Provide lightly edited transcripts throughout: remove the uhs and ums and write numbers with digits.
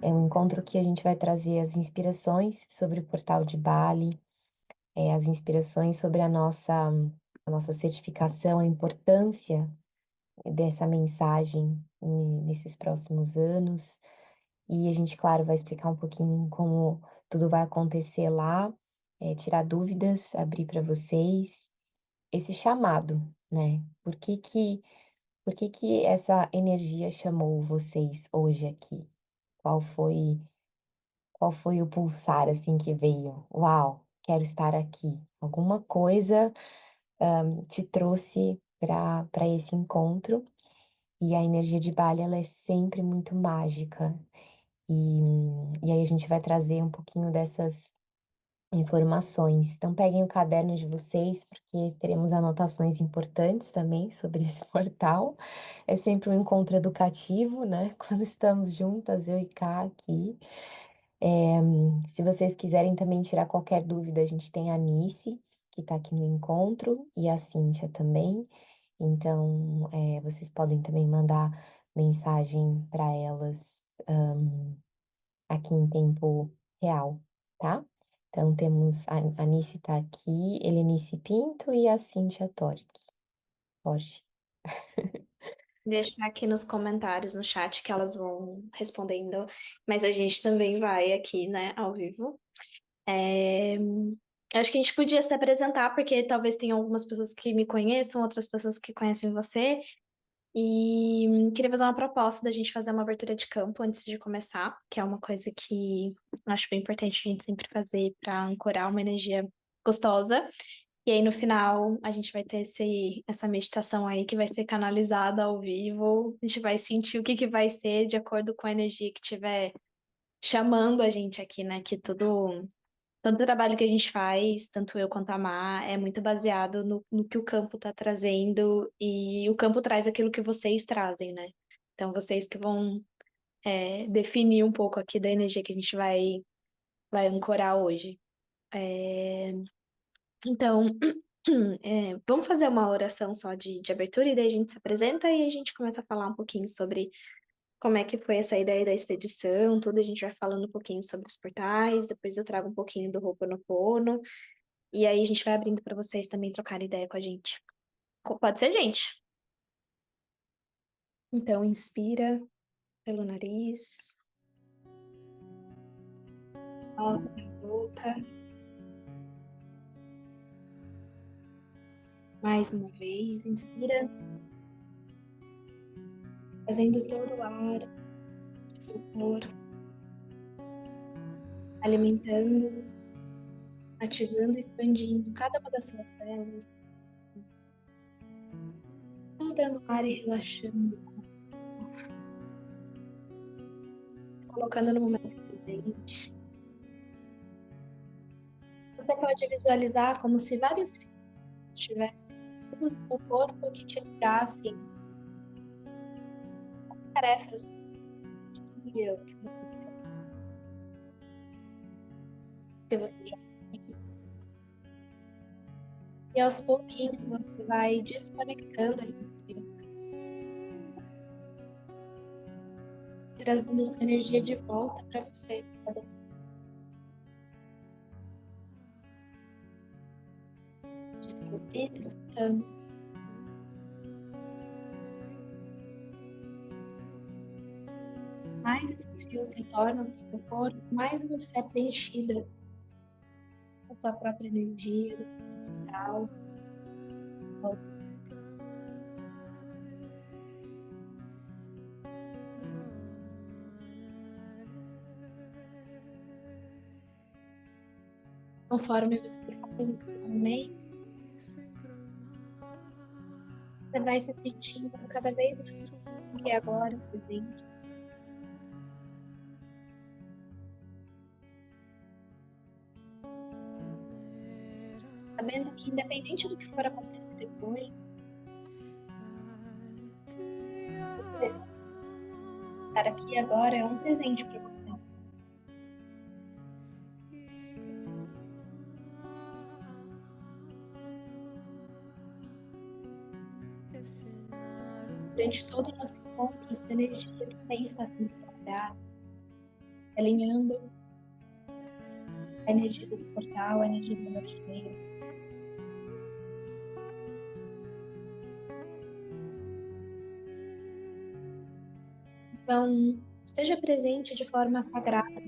É um encontro que a gente vai trazer as inspirações sobre o portal de Bali, as inspirações sobre a nossa certificação, a importância dessa mensagem nesses próximos anos. E a gente, claro, vai explicar um pouquinho como tudo vai acontecer lá, tirar dúvidas, abrir para vocês esse chamado, né? Por que que essa energia chamou vocês hoje aqui? Qual foi qual foi o pulsar, assim, que veio? "Uau, quero estar aqui". Alguma coisa, te trouxe para esse encontro, e a energia de Bali, ela é sempre muito mágica. E aí a gente vai trazer um pouquinho dessas informações. Então peguem o caderno de vocês, porque teremos anotações importantes também sobre esse portal. É sempre um encontro educativo, né, quando estamos juntas, eu e Ká aqui. Se vocês quiserem também tirar qualquer dúvida, a gente tem a Nice, que está aqui no encontro, e a Cíntia também. Então, vocês podem também mandar mensagem para elas, aqui em tempo real, tá? Então temos a Nice tá aqui, Helenice Pinto e a Cíntia Torchi. Deixar aqui nos comentários, no chat, que elas vão respondendo, mas a gente também vai aqui, né, ao vivo. É, Acho que a gente podia se apresentar, porque talvez tenha algumas pessoas que me conheçam, outras pessoas que conhecem você, e queria fazer uma proposta da gente fazer uma abertura de campo antes de começar, que é uma coisa que eu acho bem importante a gente sempre fazer para ancorar uma energia gostosa. E aí, no final, a gente vai ter essa meditação aí que vai ser canalizada ao vivo. A gente vai sentir o que que vai ser de acordo com a energia que tiver chamando a gente aqui, né? Que todo o trabalho que a gente faz, tanto eu quanto a Má, é muito baseado no que o campo está trazendo, e o campo traz aquilo que vocês trazem, né? Então, vocês que vão definir um pouco aqui da energia que a gente vai ancorar hoje. É, Então, vamos fazer uma oração só de abertura e daí a gente se apresenta e a gente começa a falar um pouquinho sobre como é que foi essa ideia da expedição, tudo. A gente vai falando um pouquinho sobre os portais, depois eu trago um pouquinho do Ho'oponopono e aí a gente vai abrindo para vocês também trocarem ideia com a gente. Pode ser, gente? Então, inspira pelo nariz, solta pela boca, mais uma vez, inspira, trazendo todo o ar do seu corpo, alimentando, ativando e expandindo cada uma das suas células, soltando o ar e relaxando, colocando no momento presente. Você pode visualizar como se vários fios estivessem no seu corpo que te ligassem às tarefas do dia que você já fez. E aos pouquinhos você vai desconectando esse fio, trazendo essa energia de volta para você. Descansando, escutando. Mais esses fios retornam para o seu corpo, mais você é preenchida com a sua própria energia, do seu mental. Conforme você faz esse movimento, você vai se sentindo cada vez mais aqui agora, presente. Sabendo que independente do que for acontecer depois, estar aqui agora é um presente para você. Durante todo o nosso encontro, sua energia também está sendo trabalhada. alinhando a energia desse portal, a energia do norte negro. Então, esteja presente de forma sagrada,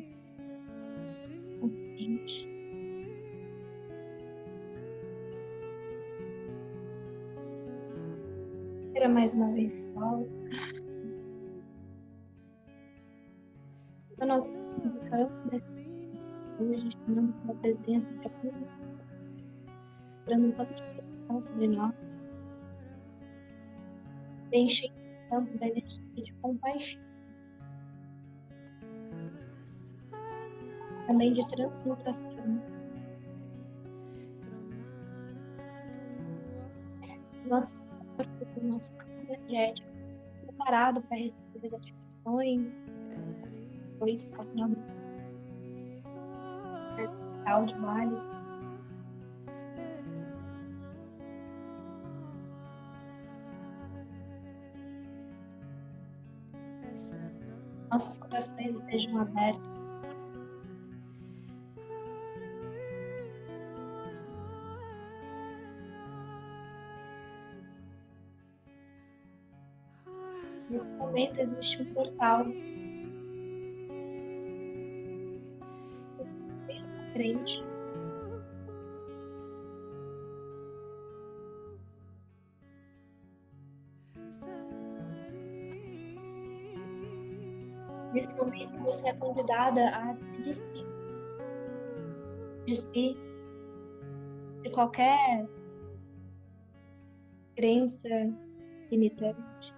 consciente. Respira mais uma vez sol. Então, nós indicamos hoje, chamando pela presença para tudo, dando um campo de proteção sobre nós, preenchendo esse campo da energia de compaixão, também de transmutação. Os nossos corpos, o nosso campo energético, se preparado para receber as ativações, depois, ao final do portal de Bali. Nossos corações estejam abertos. Nesse momento existe um portal bem à sua frente. Nesse momento você é convidada a se despir de qualquer crença limitante.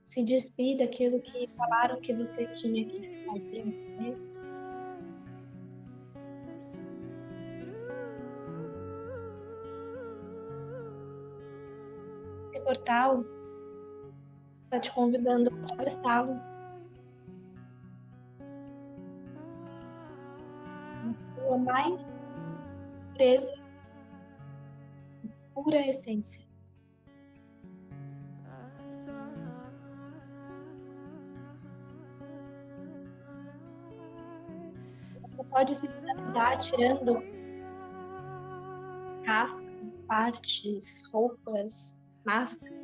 Se despir daquilo que falaram que você tinha que fazer, ser. Esse portal está te convidando a atravessá-lo. Na sua mais pureza, pura essência. Você pode se finalizar tirando cascas, partes, roupas, máscaras.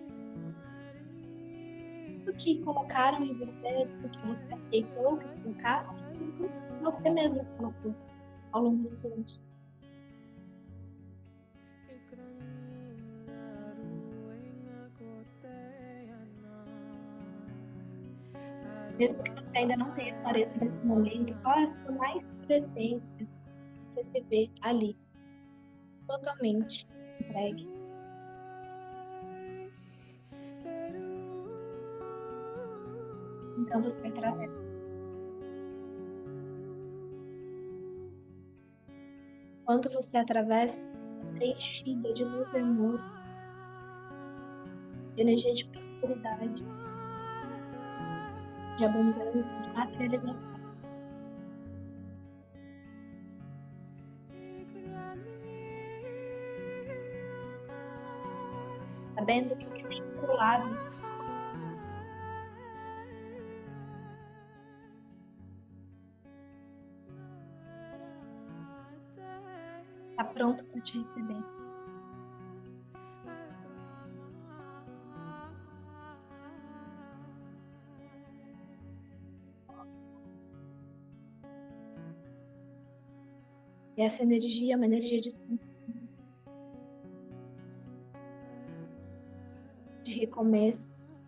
Tudo que colocaram em você, tudo que você aceitou que colocasse, tudo que você mesmo colocou ao longo dos anos. Mesmo que você ainda não tenha clareza nesse momento, qual é a sua mais pura essência? Você se vê ali, totalmente entregue. Então você atravessa. Quando você atravessa, você é preenchida de luz e amor, de energia de prosperidade, de abundância, de materialização. Sabendo que o que vem do lado está pronto para te receber. E essa energia é uma energia de expansão, de recomeços.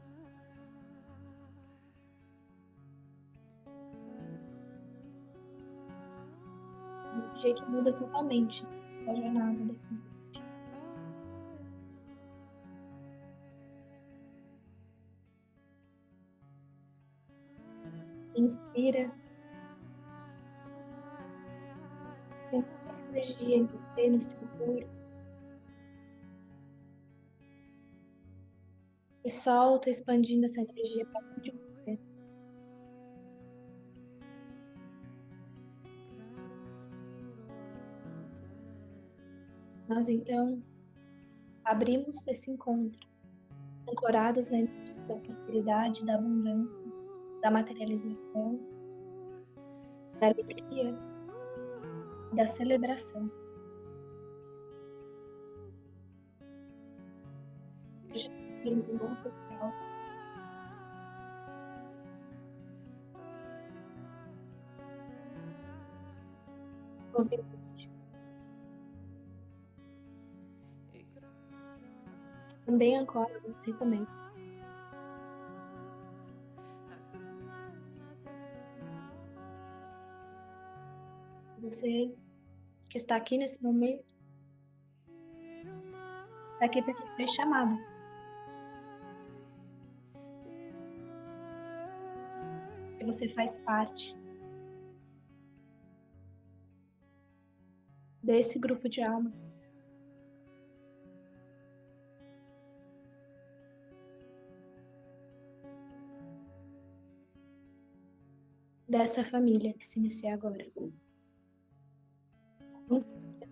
Uma energia que muda totalmente a sua jornada daqui. Inspira. Sente essa energia em você, no seu corpo. E solta, expandindo essa energia para dentro de você. Nós então abrimos esse encontro, ancorados na energia da prosperidade, da abundância, da materialização, da alegria, da celebração. Hoje nós temos um novo portal, um novo início. Também ancora nos recomeços. Você que está aqui nesse momento, está aqui porque foi chamado. E você faz parte desse grupo de almas, dessa família que se inicia agora. Inspira,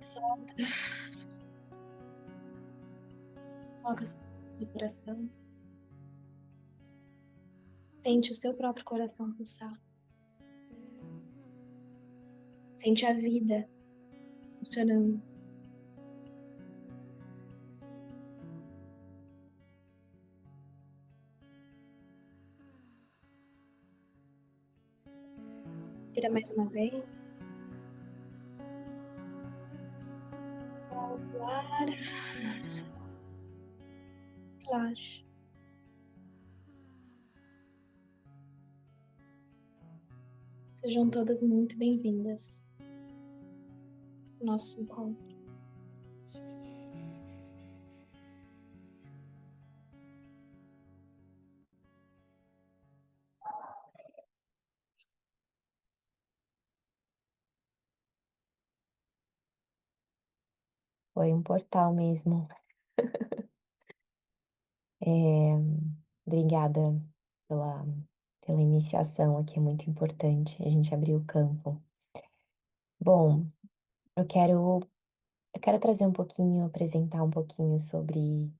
solta, foca suas mãos no seu coração. Sente o seu próprio coração pulsar. Sente a vida funcionando. Respira mais uma vez. Solta o ar. Relaxa. Sejam todas muito bem-vindas ao nosso encontro. Foi um portal mesmo. Eh, Obrigada pela pela iniciação aqui, é muito importante a gente abrir o campo. Bom, eu quero eu quero trazer um pouquinho, apresentar um pouquinho sobre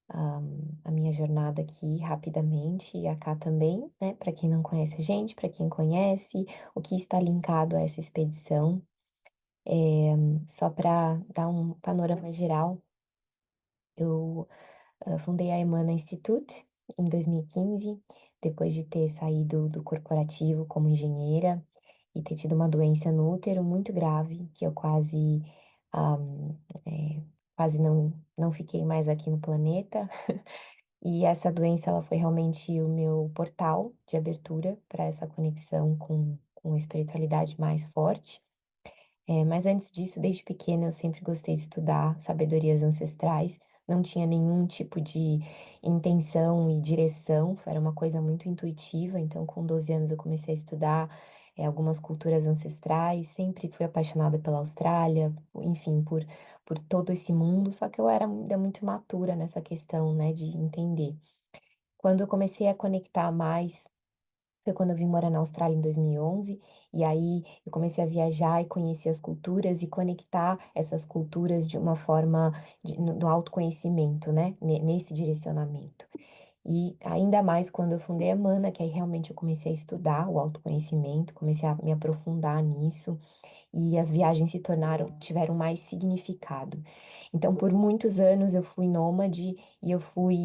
a a minha jornada aqui rapidamente, e a Cá também, né, para quem não conhece a gente, para quem conhece, o que está linkado a essa expedição. Só para dar um panorama geral, eu fundei a Emana Institute em 2015, depois de ter saído do corporativo como engenheira e ter tido uma doença no útero muito grave, que eu quase, ah, quase não fiquei mais aqui no planeta. E essa doença, ela foi realmente o meu portal de abertura para essa conexão com a espiritualidade mais forte. Mas antes disso, desde pequena, eu sempre gostei de estudar sabedorias ancestrais, não tinha nenhum tipo de intenção e direção, era uma coisa muito intuitiva. Então, com 12 anos, eu comecei a estudar, algumas culturas ancestrais, sempre fui apaixonada pela Austrália, enfim, por todo esse mundo, só que eu era ainda muito imatura nessa questão, né, de entender. Quando eu comecei a conectar mais foi quando eu vim morar na Austrália em 2011, e aí eu comecei a viajar e conhecer as culturas e conectar essas culturas de uma forma do autoconhecimento, né, nesse direcionamento. E ainda mais quando eu fundei a Mana, que aí realmente eu comecei a estudar o autoconhecimento, comecei a me aprofundar nisso, e as viagens tiveram mais significado. Então, por muitos anos eu fui nômade e eu fui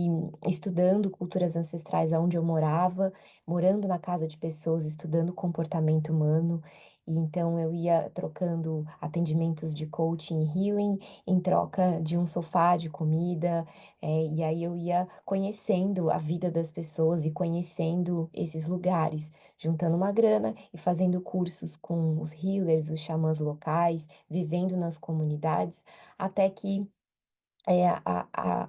estudando culturas ancestrais aonde eu morava, morando na casa de pessoas, estudando comportamento humano. E então eu ia trocando atendimentos de coaching e healing em troca de um sofá de comida, e aí eu ia conhecendo a vida das pessoas e conhecendo esses lugares, juntando uma grana e fazendo cursos com os healers, os xamãs locais, vivendo nas comunidades, até que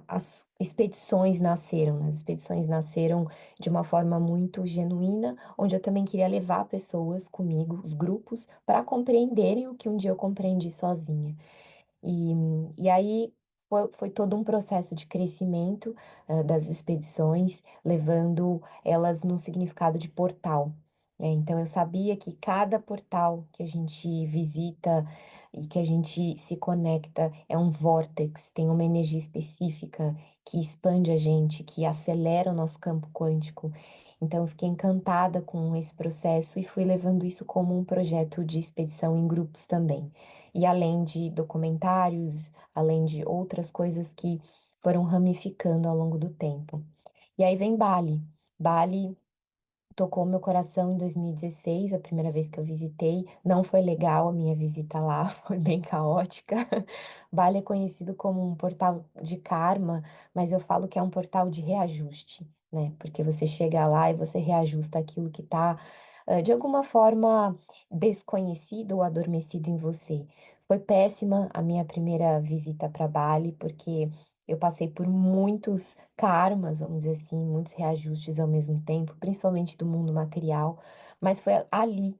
as expedições nasceram, né? As expedições nasceram de uma forma muito genuína, onde eu também queria levar pessoas comigo, os grupos, para compreenderem o que um dia eu compreendi sozinha. E, e aí foi todo um processo de crescimento, das expedições, levando elas no significado de portal. Então eu sabia que cada portal que a gente visita e que a gente se conecta é um vórtex, tem uma energia específica que expande a gente, que acelera o nosso campo quântico. Então eu fiquei encantada com esse processo e fui levando isso como um projeto de expedição em grupos também. E além de documentários, além de outras coisas que foram ramificando ao longo do tempo. E aí vem Bali. Bali tocou meu coração em 2016, a primeira vez que eu visitei. Não foi legal a minha visita lá, foi bem caótica. Bali é conhecido como um portal de karma, mas eu falo que é um portal de reajuste, né? Porque você chega lá e você reajusta aquilo que está, de alguma forma, desconhecido ou adormecido em você. Foi péssima a minha primeira visita para Bali, porque eu passei por muitos karmas, vamos dizer assim, muitos reajustes ao mesmo tempo, principalmente do mundo material, mas foi ali,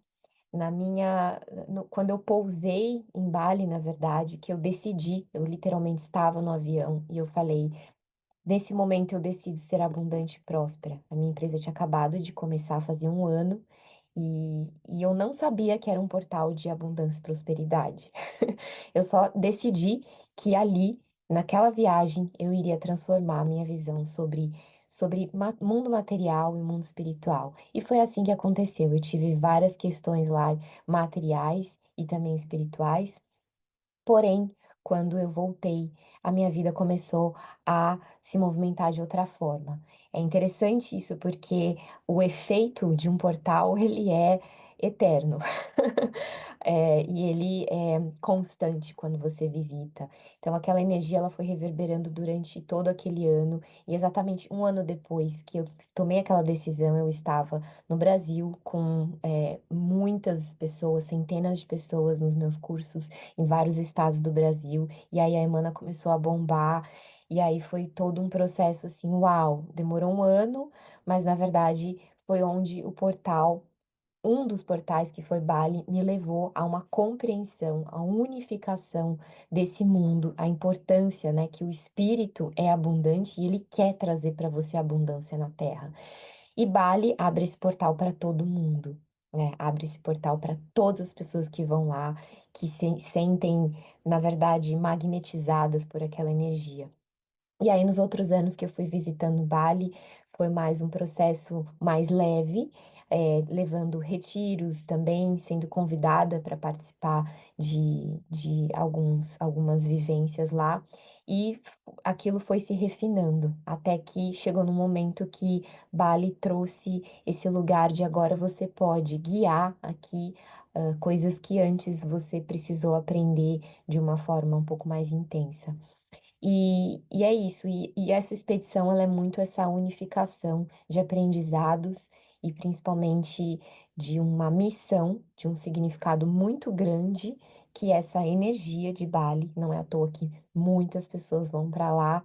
quando eu pousei em Bali, na verdade, que eu decidi, eu literalmente estava no avião e eu falei, nesse momento eu decido ser abundante e próspera. A minha empresa tinha acabado de começar, fazia um ano, e eu não sabia que era um portal de abundância e prosperidade. Eu só decidi que ali, naquela viagem, eu iria transformar a minha visão sobre mundo material e mundo espiritual. E foi assim que aconteceu. Eu tive várias questões lá, materiais e também espirituais. Porém, quando eu voltei, a minha vida começou a se movimentar de outra forma. É interessante isso porque o efeito de um portal, ele é eterno. E ele é constante quando você visita. Então, aquela energia ela foi reverberando durante todo aquele ano. E exatamente um ano depois que eu tomei aquela decisão, eu estava no Brasil com muitas pessoas, centenas de pessoas nos meus cursos em vários estados do Brasil. E aí a Emana começou a bombar. E aí foi todo um processo assim, uau, demorou um ano, mas na verdade foi onde o portal, um dos portais que foi Bali, me levou a uma compreensão, a unificação desse mundo, a importância, né, que o espírito é abundante e ele quer trazer para você abundância na Terra. E Bali abre esse portal para todo mundo, né? Abre esse portal para todas as pessoas que vão lá, que se sentem, na verdade, magnetizadas por aquela energia. E aí, nos outros anos que eu fui visitando Bali, foi mais um processo mais leve, levando retiros também, sendo convidada para participar de algumas vivências lá. E aquilo foi se refinando, até que chegou no momento que Bali trouxe esse lugar de agora você pode guiar aqui, coisas que antes você precisou aprender de uma forma um pouco mais intensa. E é isso, e essa expedição ela é muito essa unificação de aprendizados e principalmente de uma missão, de um significado muito grande, que é essa energia de Bali. Não é à toa que muitas pessoas vão para lá,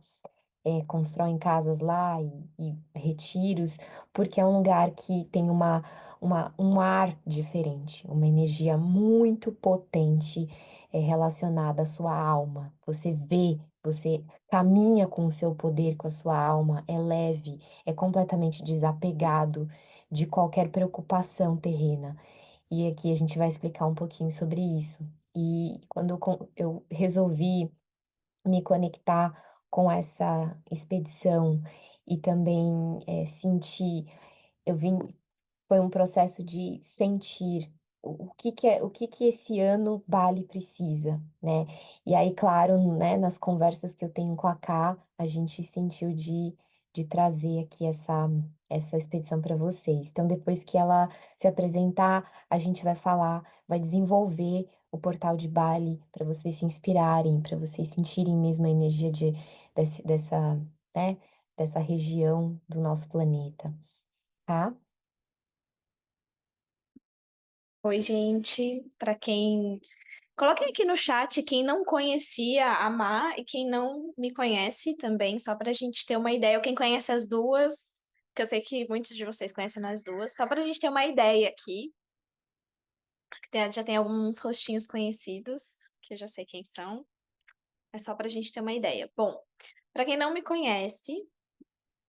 constroem casas lá e retiros, porque é um lugar que tem um ar diferente, uma energia muito potente, relacionada à sua alma. Você vê, você caminha com o seu poder, com a sua alma, é leve, é completamente desapegado de qualquer preocupação terrena. E aqui a gente vai explicar um pouquinho sobre isso. E quando eu resolvi me conectar com essa expedição e também sentir, eu vim, foi um processo de sentir o que que esse ano Bali precisa, né? E aí, claro, né, nas conversas que eu tenho com a Ká, a gente sentiu de trazer aqui essa expedição para vocês. Então, depois que ela se apresentar, a gente vai falar, vai desenvolver o portal de Bali para vocês se inspirarem, para vocês sentirem mesmo a energia dessa, né, dessa região do nosso planeta, tá? Oi, gente. Para quem. Coloquem aqui no chat quem não conhecia a Má e quem não me conhece também, só para a gente ter uma ideia. Ou quem conhece as duas, que eu sei que muitos de vocês conhecem as duas, só para a gente ter uma ideia aqui. Já tem alguns rostinhos conhecidos, que eu já sei quem são. É só para a gente ter uma ideia. Bom, para quem não me conhece,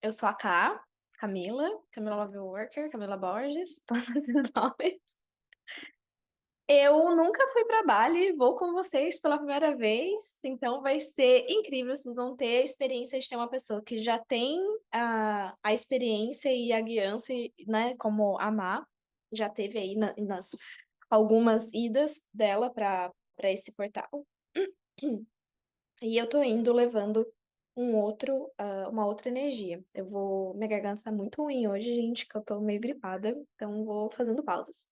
eu sou a Ká. Camila Love Worker, Camila Borges, todos esses nomes. Eu nunca fui para Bali, vou com vocês pela primeira vez, então vai ser incrível. Vocês vão ter a experiência de ter uma pessoa que já tem a experiência e a guiança, né, como a Má, já teve aí nas algumas idas dela para esse portal. E eu tô indo levando uma outra energia. Minha garganta tá muito ruim hoje, gente, que eu tô meio gripada, então vou fazendo pausas.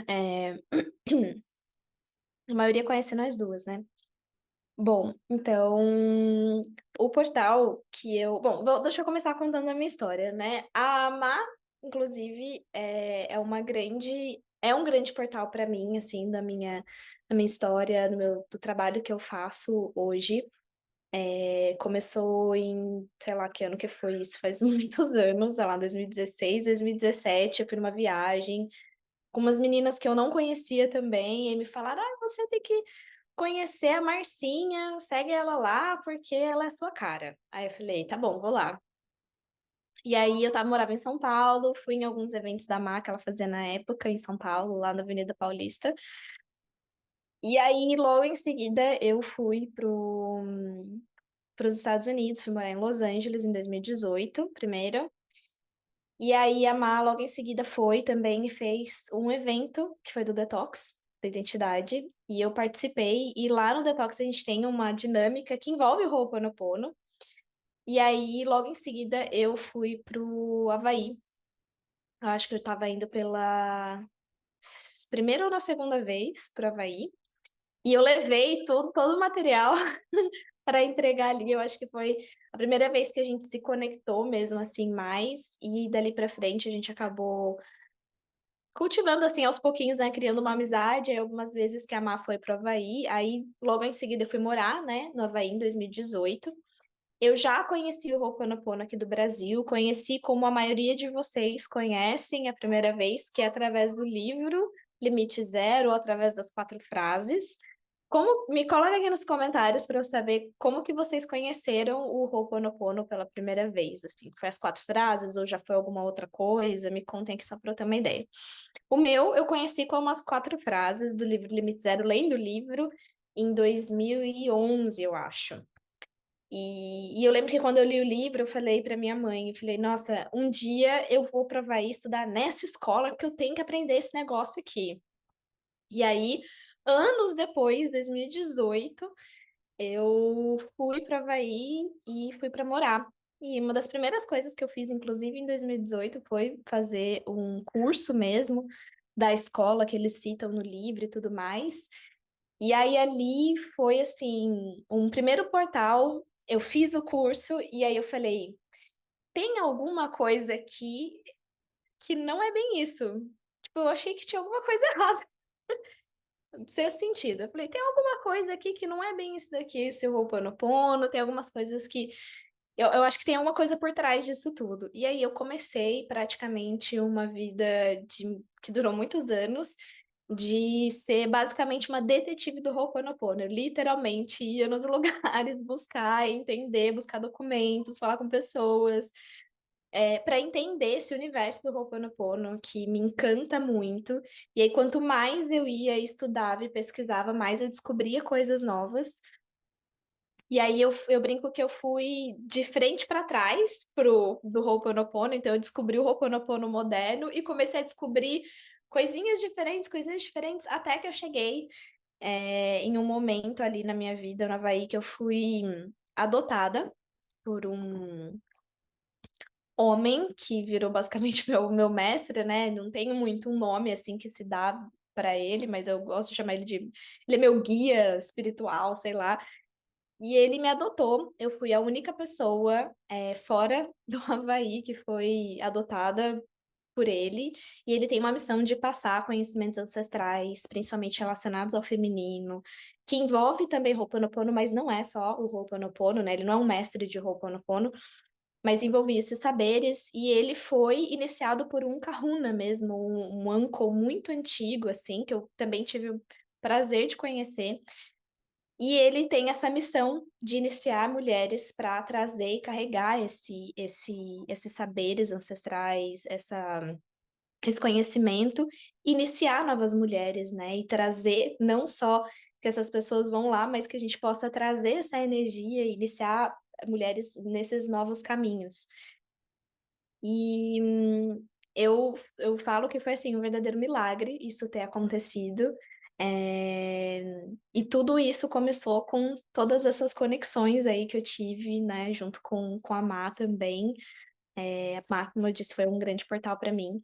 É, a maioria conhece nós duas, né? Bom, então, o portal que eu. Bom, deixa eu começar contando a minha história, né? A Má, inclusive, É um grande portal para mim, assim, da minha história, do trabalho que eu faço hoje. Começou em, sei lá, que ano que foi isso? Faz muitos anos, sei lá, 2016, 2017. Eu fui numa viagem com umas meninas que eu não conhecia também, e me falaram: ah, você tem que conhecer a Marcinha, segue ela lá porque ela é sua cara. Aí eu falei, tá bom, vou lá. E aí morava em São Paulo, fui em alguns eventos da MAC que ela fazia na época em São Paulo, lá na Avenida Paulista. E aí, logo em seguida, eu fui pros Estados Unidos, fui morar em Los Angeles em 2018, primeiro. E aí a Má, logo em seguida, foi também e fez um evento que foi do Detox, da identidade, e eu participei. E lá no Detox a gente tem uma dinâmica que envolve o Ho'oponopono. E aí, logo em seguida, eu fui pro Havaí. Eu acho que eu tava indo pela primeira ou na segunda vez pro Havaí. E eu levei todo o material para entregar ali. Eu acho que foi a primeira vez que a gente se conectou mesmo assim mais. E dali para frente a gente acabou cultivando assim aos pouquinhos, né, criando uma amizade. Aí, algumas vezes que a Má foi pro Havaí, aí logo em seguida eu fui morar, né, no Havaí em 2018. Eu já conheci o Ho'oponopono aqui do Brasil, conheci como a maioria de vocês conhecem a primeira vez, que é através do livro Limite Zero, ou através das 4 frases. Me coloca aqui nos comentários para eu saber como que vocês conheceram o Ho'oponopono pela primeira vez, assim, foi as 4 frases ou já foi alguma outra coisa? Me contem aqui só para eu ter uma ideia. O meu eu conheci como as 4 frases do livro Limite Zero, lendo o livro em 2011, eu acho. E eu lembro que quando eu li o livro, eu falei para minha mãe, eu falei, nossa, um dia eu vou para Havaí estudar nessa escola que eu tenho que aprender esse negócio aqui. E aí, anos depois, 2018, eu fui para Havaí e fui para morar. E uma das primeiras coisas que eu fiz, inclusive em 2018, foi fazer um curso mesmo da escola que eles citam no livro e tudo mais. E aí ali foi assim, um primeiro portal, eu fiz o curso e aí eu falei, tem alguma coisa aqui que não é bem isso. Tipo, eu achei que tinha alguma coisa errada, sem sentido. Eu falei, tem alguma coisa aqui que não é bem isso daqui, esse Ho'oponopono, tem algumas coisas que eu acho que tem alguma coisa por trás disso tudo. E aí eu comecei praticamente uma vida que durou muitos anos, de ser basicamente uma detetive do Ho'oponopono. Eu literalmente ia nos lugares buscar, entender, buscar documentos, falar com pessoas, para entender esse universo do Ho'oponopono que me encanta muito. E aí, quanto mais eu ia, estudava e pesquisava, mais eu descobria coisas novas. E aí eu brinco que eu fui de frente para trás do Ho'oponopono, então eu descobri o Ho'oponopono moderno e comecei a descobrir coisinhas diferentes, até que eu cheguei em um momento ali na minha vida, no Havaí, que eu fui adotada por um homem que virou basicamente meu mestre, né? Não tenho muito um nome assim que se dá para ele, mas eu gosto de chamar ele de. Ele é meu guia espiritual, sei lá. E ele me adotou. Eu fui a única pessoa fora do Havaí que foi adotada por ele. E ele tem uma missão de passar conhecimentos ancestrais, principalmente relacionados ao feminino, que envolve também Ho'oponopono, mas não é só o Ho'oponopono, né? Ele não é um mestre de Ho'oponopono, mas envolvia esses saberes. E ele foi iniciado por um kahuna mesmo, um uncle muito antigo, assim, que eu também tive o prazer de conhecer E ele tem essa missão de iniciar mulheres para trazer e carregar esses saberes ancestrais, esse conhecimento, iniciar novas mulheres, né? E trazer não só que essas pessoas vão lá, mas que a gente possa trazer essa energia e iniciar mulheres nesses novos caminhos. E eu falo que foi assim um verdadeiro milagre isso ter acontecido. E tudo isso começou com todas essas conexões aí que eu tive, né, junto com a Má também. A Má, como eu disse, foi um grande portal para mim.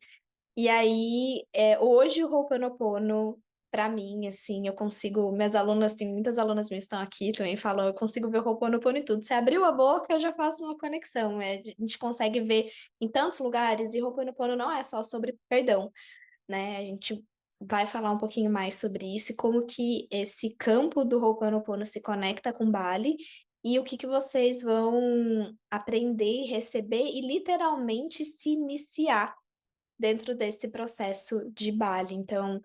E aí, hoje o Ho'oponopono, para mim, assim, eu consigo. Minhas alunas, tem muitas alunas minhas que estão aqui também, falam, eu consigo ver o Ho'oponopono em tudo. Se abriu a boca, eu já faço uma conexão. A gente consegue ver em tantos lugares, e o Ho'oponopono não é só sobre perdão, né? A gente vai falar um pouquinho mais sobre isso e como que esse campo do Ho'oponopono se conecta com Bali. E o que que vocês vão aprender, receber e literalmente se iniciar dentro desse processo de Bali. Então,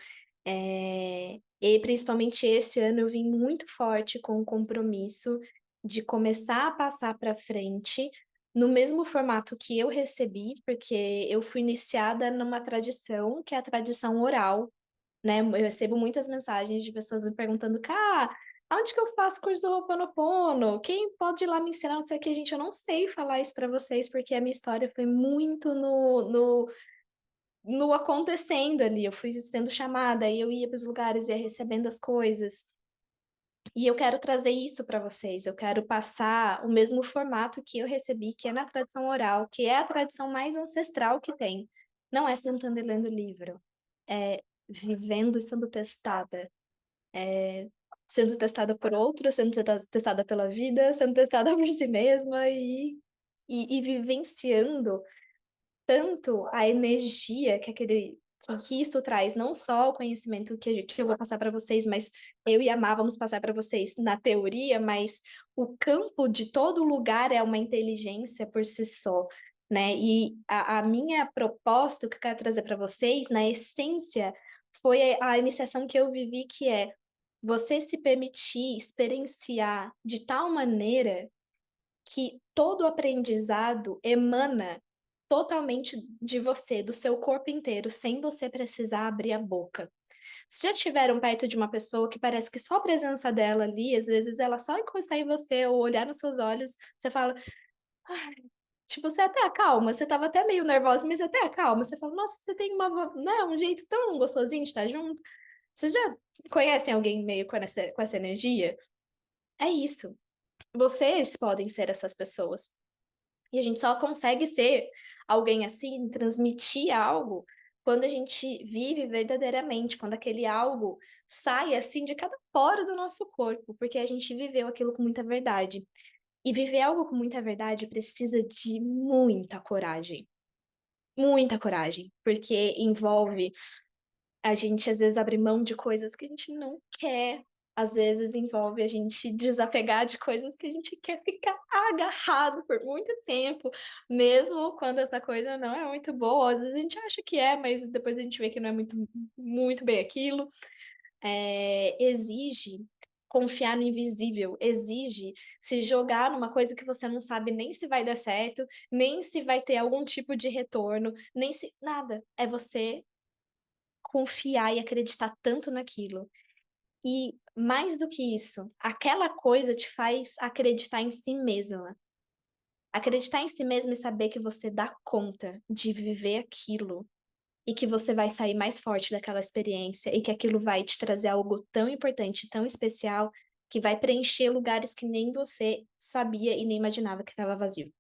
e principalmente esse ano eu vim muito forte com o compromisso de começar a passar para frente no mesmo formato que eu recebi, porque eu fui iniciada numa tradição que é a tradição oral, né? Eu recebo muitas mensagens de pessoas me perguntando, cá, onde que eu faço curso do Ho'oponopono? Quem pode ir lá me ensinar? Não sei o que, gente, eu não sei falar isso para vocês, porque a minha história foi muito no acontecendo ali. Eu fui sendo chamada, e eu ia para os lugares, ia recebendo as coisas. E eu quero trazer isso para vocês. Eu quero passar o mesmo formato que eu recebi, que é na tradição oral, que é a tradição mais ancestral que tem. Não é sentando e lendo livro, é vivendo e sendo testada. Sendo testada por outros, sendo testada pela vida, sendo testada por si mesma e vivenciando tanto a energia que isso traz, não só o conhecimento que eu vou passar para vocês, mas eu e a Má vamos passar para vocês na teoria, mas o campo de todo lugar é uma inteligência por si só, né? E a minha proposta, o que eu quero trazer para vocês, na essência, foi a iniciação que eu vivi, que é você se permitir experienciar de tal maneira que todo aprendizado emana totalmente de você, do seu corpo inteiro, sem você precisar abrir a boca. Se já estiveram perto de uma pessoa que parece que só a presença dela ali, às vezes ela só encostar em você ou olhar nos seus olhos, você fala, tipo, você até acalma, você tava até meio nervosa, mas até acalma, você fala, nossa, você tem né, um jeito tão gostosinho de estar junto. Vocês já conhecem alguém meio com essa energia? É isso. Vocês podem ser essas pessoas. E a gente só consegue ser alguém assim, transmitir algo, quando a gente vive verdadeiramente, quando aquele algo sai assim de cada poro do nosso corpo, porque a gente viveu aquilo com muita verdade. E viver algo com muita verdade precisa de muita coragem, porque envolve a gente às vezes abrir mão de coisas que a gente não quer. Às vezes envolve a gente desapegar de coisas que a gente quer ficar agarrado por muito tempo, mesmo quando essa coisa não é muito boa. Às vezes a gente acha que é, mas depois a gente vê que não é muito bem aquilo. Exige confiar no invisível, exige se jogar numa coisa que você não sabe nem se vai dar certo, nem se vai ter algum tipo de retorno, nem se nada. É você confiar e acreditar tanto naquilo. E mais do que isso, aquela coisa te faz acreditar em si mesma. Acreditar em si mesma e saber que você dá conta de viver aquilo e que você vai sair mais forte daquela experiência e que aquilo vai te trazer algo tão importante, tão especial, que vai preencher lugares que nem você sabia e nem imaginava que estava vazio.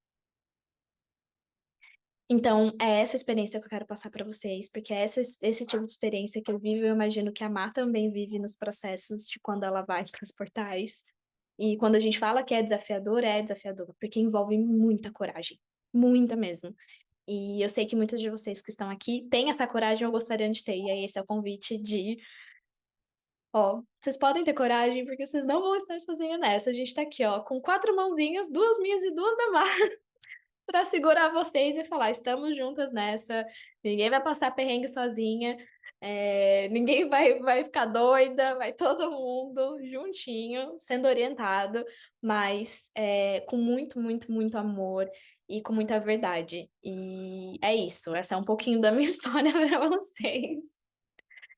Então, é essa experiência que eu quero passar para vocês, porque é esse tipo de experiência que eu vivo, eu imagino que a Má também vive nos processos de quando ela vai para os portais. E quando a gente fala que é desafiador, porque envolve muita coragem, muita mesmo. E eu sei que muitos de vocês que estão aqui têm essa coragem, eu gostaria de ter. E aí, esse é o convite de, ó, vocês podem ter coragem, porque vocês não vão estar sozinhos nessa. A gente tá aqui, ó, com 4 mãozinhas, 2 minhas e 2 da Má, para segurar vocês e falar: estamos juntas nessa, ninguém vai passar perrengue sozinha. Ninguém vai ficar doida, vai todo mundo juntinho, sendo orientado, mas com muito, muito, muito amor e com muita verdade. E é isso, essa é um pouquinho da minha história para vocês,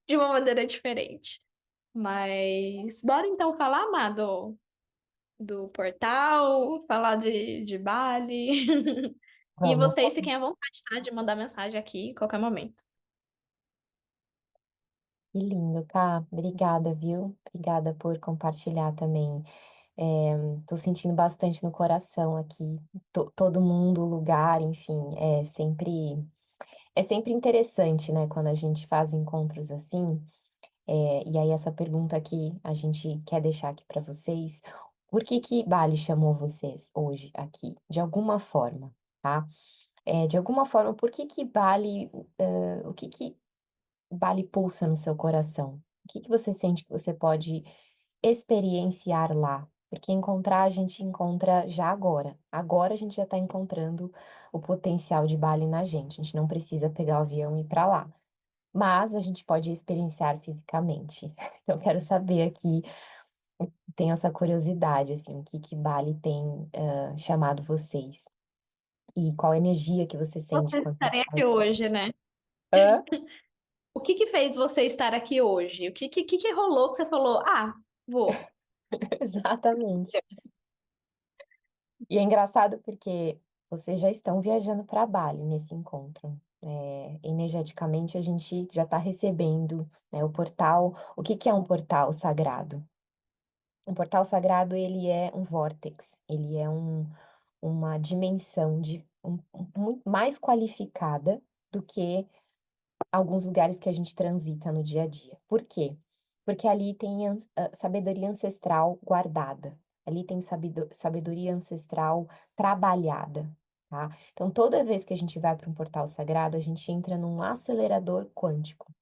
de uma maneira diferente. Mas bora então falar, Amado, do portal, falar de Bali. E Vamos. vocês fiquem à vontade, tá? De mandar mensagem aqui a qualquer momento. Que lindo, Cá. Obrigada, viu? Obrigada por compartilhar também. Tô sentindo bastante no coração aqui. Todo mundo, lugar, enfim, é sempre interessante, né, quando a gente faz encontros assim. E aí essa pergunta aqui a gente quer deixar aqui para vocês. Por que que Bali chamou vocês hoje aqui? De alguma forma, tá? De alguma forma, por que que Bali, o que que Bali pulsa no seu coração? O que que você sente que você pode experienciar lá? Porque encontrar a gente encontra já agora. Agora a gente já está encontrando o potencial de Bali na gente. A gente não precisa pegar o avião e ir para lá. Mas a gente pode experienciar fisicamente. Então, eu quero saber aqui, tenho essa curiosidade, assim, o que que Bali tem chamado vocês? E qual a energia que você sente Vocês quando você estarem fala? aqui hoje, né? Hã? O que que fez você estar aqui hoje? O que que rolou que você falou, ah, vou? Exatamente. E é engraçado porque vocês já estão viajando para Bali nesse encontro. Energeticamente, a gente já está recebendo, né, o portal. O que que é um portal sagrado? Um portal sagrado, ele é um vórtex, ele é uma dimensão muito mais qualificada do que alguns lugares que a gente transita no dia a dia. Por quê? Porque ali tem sabedoria ancestral guardada, ali tem sabedoria ancestral trabalhada, tá? Então, toda vez que a gente vai para um portal sagrado, a gente entra num acelerador quântico.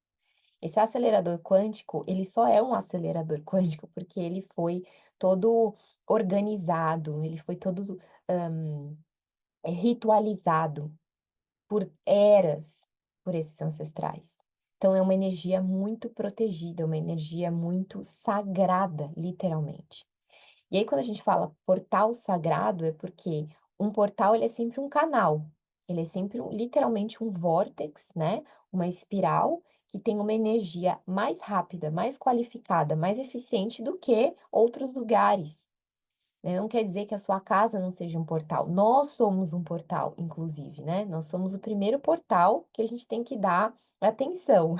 Esse acelerador quântico, ele só é um acelerador quântico porque ele foi todo organizado, ele foi todo ritualizado por eras por esses ancestrais. Então é uma energia muito protegida, uma energia muito sagrada, literalmente. E aí quando a gente fala portal sagrado é porque um portal ele é sempre um canal, ele é sempre literalmente um vórtex, né? Uma espiral que tem uma energia mais rápida, mais qualificada, mais eficiente do que outros lugares, né? Não quer dizer que a sua casa não seja um portal. Nós somos um portal, inclusive, né? Nós somos o primeiro portal que a gente tem que dar atenção.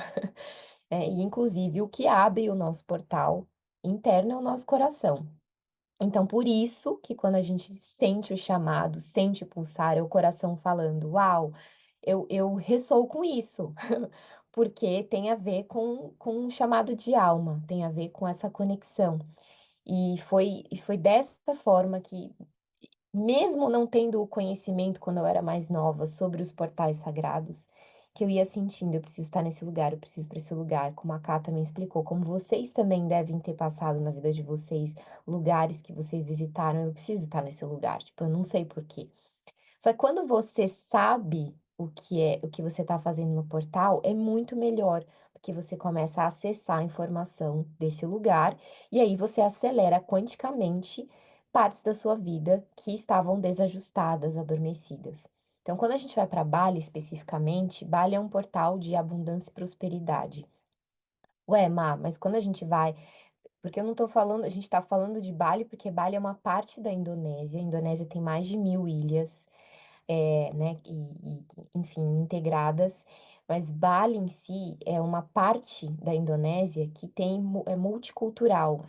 E, inclusive, o que abre o nosso portal interno é o nosso coração. Então, por isso que quando a gente sente o chamado, sente o pulsar, é o coração falando, uau, eu ressoo com isso, porque tem a ver com um chamado de alma, tem a ver com essa conexão. E foi dessa forma que, mesmo não tendo o conhecimento quando eu era mais nova sobre os portais sagrados, que eu ia sentindo, eu preciso estar nesse lugar, eu preciso para esse lugar, como a Ká também explicou, como vocês também devem ter passado na vida de vocês, lugares que vocês visitaram, eu preciso estar nesse lugar, tipo, eu não sei por quê. Só que quando você sabe o que você está fazendo no portal, é muito melhor, porque você começa a acessar a informação desse lugar e aí você acelera quanticamente partes da sua vida que estavam desajustadas, adormecidas. Então, quando a gente vai para Bali especificamente, Bali é um portal de abundância e prosperidade. Ué, mas quando a gente vai, porque eu não tô falando, a gente tá falando de Bali porque Bali é uma parte da Indonésia. A Indonésia tem mais de 1.000 ilhas, né, enfim, integradas, mas Bali em si é uma parte da Indonésia que é multicultural,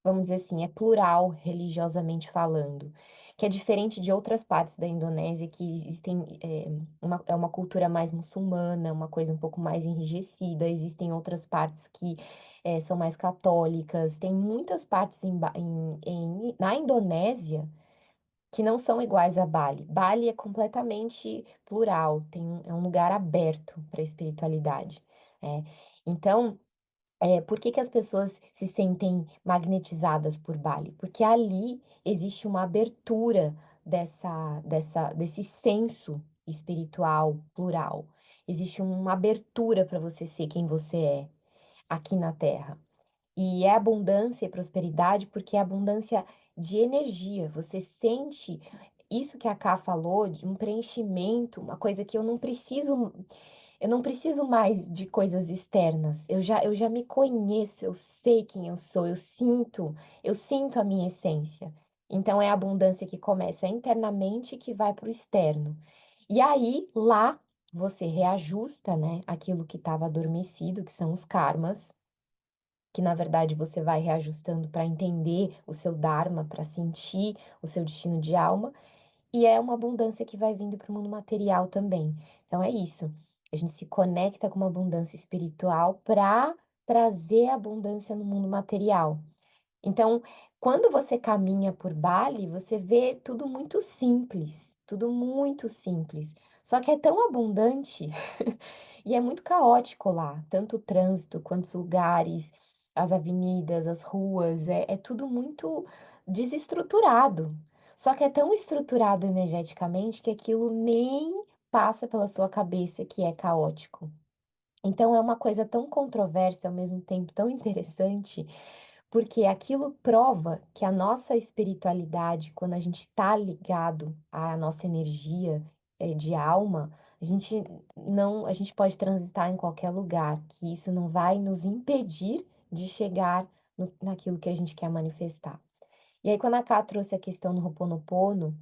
vamos dizer assim, é plural religiosamente falando, que é diferente de outras partes da Indonésia que existem, é uma cultura mais muçulmana, uma coisa um pouco mais enrijecida, existem outras partes que são mais católicas, tem muitas partes na Indonésia que não são iguais a Bali. Bali é completamente plural, é um lugar aberto para a espiritualidade. É. Então, por que que as pessoas se sentem magnetizadas por Bali? Porque ali existe uma abertura desse senso espiritual plural. existe uma abertura para você ser quem você é aqui na Terra. E é abundância e prosperidade, porque é abundância de energia. Você sente isso que a Ká falou, de um preenchimento, uma coisa que eu não preciso mais de coisas externas. Eu já me conheço, eu sei quem eu sou, eu sinto a minha essência. Então é a abundância que começa internamente e que vai para o externo. E aí, lá, você reajusta, né, aquilo que estava adormecido, que são os karmas, que na verdade você vai reajustando para entender o seu dharma, para sentir o seu destino de alma, e é uma abundância que vai vindo para o mundo material também. Então é isso. A gente se conecta com uma abundância espiritual para trazer abundância no mundo material. Então, quando você caminha por Bali, você vê tudo muito simples, tudo muito simples. Só que é tão abundante e é muito caótico lá, tanto o trânsito quanto os lugares, as avenidas, as ruas, é tudo muito desestruturado. Só que é tão estruturado energeticamente que aquilo nem passa pela sua cabeça que é caótico. Então é uma coisa tão controversa, ao mesmo tempo tão interessante, porque aquilo prova que a nossa espiritualidade, quando a gente está ligado à nossa energia, de alma, a gente não, a gente pode transitar em qualquer lugar, que isso não vai nos impedir de chegar naquilo que a gente quer manifestar. E aí, quando a Ká trouxe a questão do Ho'oponopono,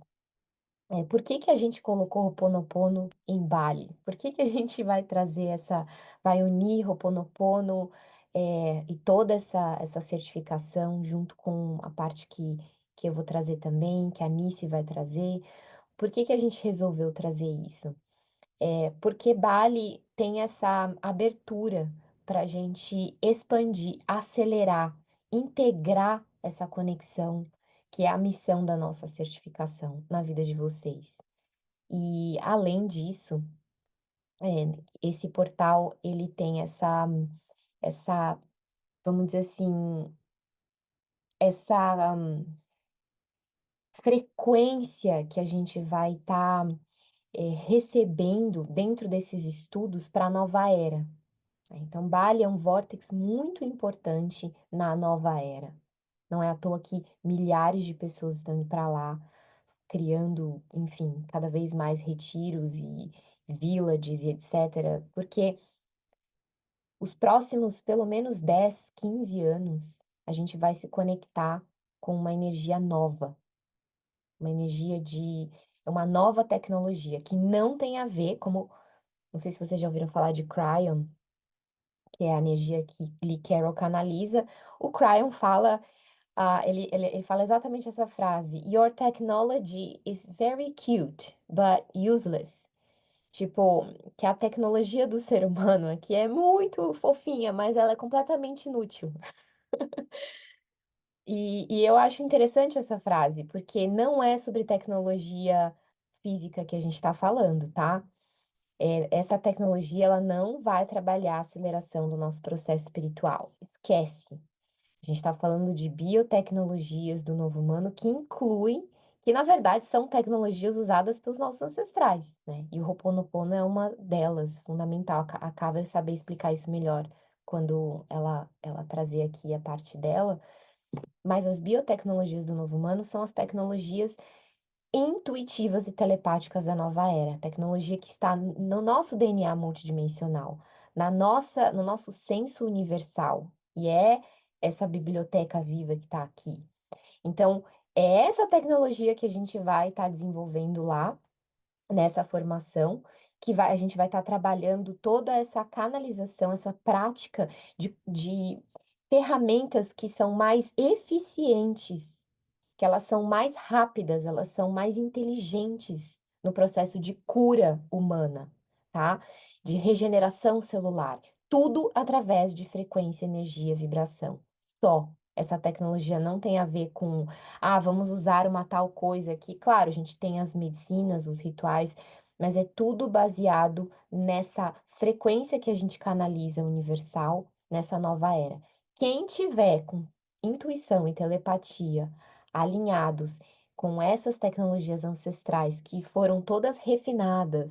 por que que a gente colocou Ho'oponopono em Bali? Por que que a gente vai unir Ho'oponopono, e toda essa certificação junto com a parte que eu vou trazer também, que a Nice vai trazer? Por que que a gente resolveu trazer isso? Porque Bali tem essa abertura para a gente expandir, acelerar, integrar essa conexão, que é a missão da nossa certificação na vida de vocês. E além disso, esse portal ele tem essa, vamos dizer assim, essa frequência que a gente vai estar recebendo dentro desses estudos para a nova era, né. Então, Bali é um vórtice muito importante na nova era. Não é à toa que milhares de pessoas estão indo para lá, criando, enfim, cada vez mais retiros e villages e etcétera, porque os próximos pelo menos 10, 15 anos, a gente vai se conectar com uma energia nova, uma energia de uma nova tecnologia que não tem a ver, como não sei se vocês já ouviram falar de Cryon, que é a energia que Lee Carroll canaliza. O Cryon fala, ele fala exatamente essa frase: "Your technology is very cute, but useless." Tipo, que a tecnologia do ser humano aqui é muito fofinha, mas ela é completamente inútil. E eu acho interessante essa frase, porque não é sobre tecnologia física que a gente está falando, tá? Essa tecnologia, ela não vai trabalhar a aceleração do nosso processo espiritual. Esquece. A gente está falando de biotecnologias do novo humano que incluem, que na verdade são tecnologias usadas pelos nossos ancestrais, né? E o Ho'oponopono é uma delas, fundamental. A Ká vai saber explicar isso melhor quando ela trazer aqui a parte dela. Mas as biotecnologias do novo humano são as tecnologias intuitivas e telepáticas da nova era, tecnologia que está no nosso DNA multidimensional, no nosso senso universal, e é essa biblioteca viva que está aqui. Então, é essa tecnologia que a gente vai estar desenvolvendo lá, nessa formação, a gente vai estar trabalhando toda essa canalização, essa prática de ferramentas que são mais eficientes, que elas são mais rápidas, elas são mais inteligentes no processo de cura humana, tá? De regeneração celular. Tudo através de frequência, energia, vibração. Só. Essa tecnologia não tem a ver com, vamos usar uma tal coisa aqui. Claro, a gente tem as medicinas, os rituais, mas é tudo baseado nessa frequência que a gente canaliza universal nessa nova era. Quem tiver com intuição e telepatia alinhados com essas tecnologias ancestrais que foram todas refinadas,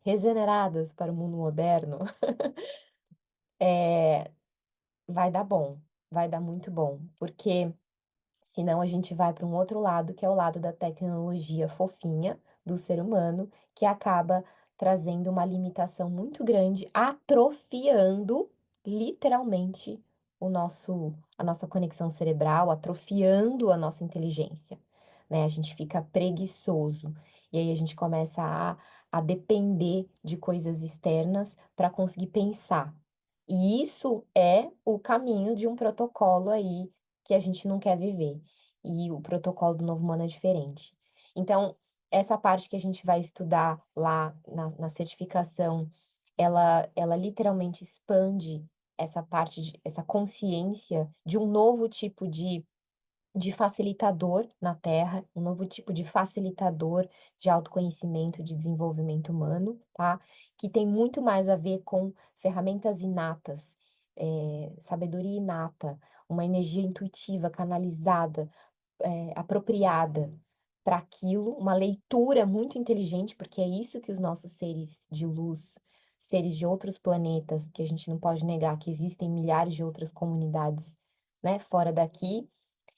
regeneradas para o mundo moderno, é, vai dar bom, vai dar muito bom, porque senão a gente vai para um outro lado, que é o lado da tecnologia fofinha do ser humano, que acaba trazendo uma limitação muito grande, atrofiando literalmente a nossa conexão cerebral, atrofiando a nossa inteligência, né? A gente fica preguiçoso e aí a gente começa a depender de coisas externas para conseguir pensar. E isso é o caminho de um protocolo aí que a gente não quer viver. E o protocolo do novo humano é diferente. Então, essa parte que a gente vai estudar lá na certificação, ela literalmente expande essa parte, essa consciência de um novo tipo de facilitador na Terra, um novo tipo de facilitador de autoconhecimento, de desenvolvimento humano, tá? Que tem muito mais a ver com ferramentas inatas, sabedoria inata, uma energia intuitiva, canalizada, apropriada para aquilo, uma leitura muito inteligente, porque é isso que os nossos seres de luz, seres de outros planetas, que a gente não pode negar que existem milhares de outras comunidades, né, fora daqui,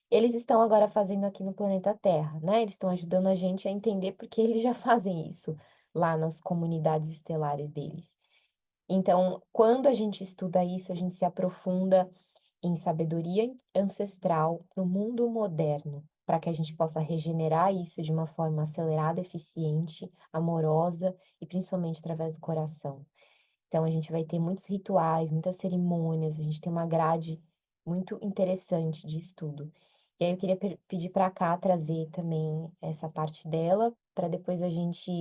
eles estão agora fazendo aqui no planeta Terra, né? Eles estão ajudando a gente a entender porque eles já fazem isso lá nas comunidades estelares deles. Então, quando a gente estuda isso, a gente se aprofunda em sabedoria ancestral para o mundo moderno, para que a gente possa regenerar isso de uma forma acelerada, eficiente, amorosa e principalmente através do coração. Então, a gente vai ter muitos rituais, muitas cerimônias, a gente tem uma grade muito interessante de estudo. E aí eu queria pedir para cá trazer também essa parte dela, para depois a gente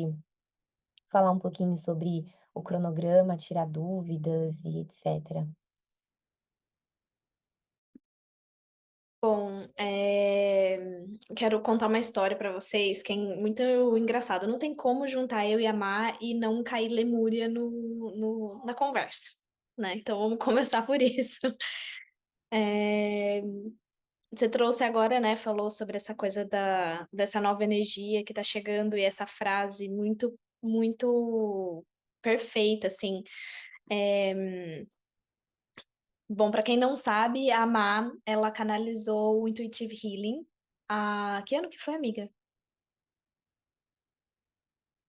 falar um pouquinho sobre o cronograma, tirar dúvidas e etc. Bom, quero contar uma história pra vocês que é muito engraçado. Não tem como juntar eu e a Mar e não cair Lemúria na conversa, né? Então vamos começar por isso. É, Você trouxe agora, né? Falou sobre essa coisa dessa nova energia que tá chegando e essa frase muito, muito perfeita, assim. É, Bom, para quem não sabe, a Má, ela canalizou o Intuitive Healing. Que ano que foi, amiga?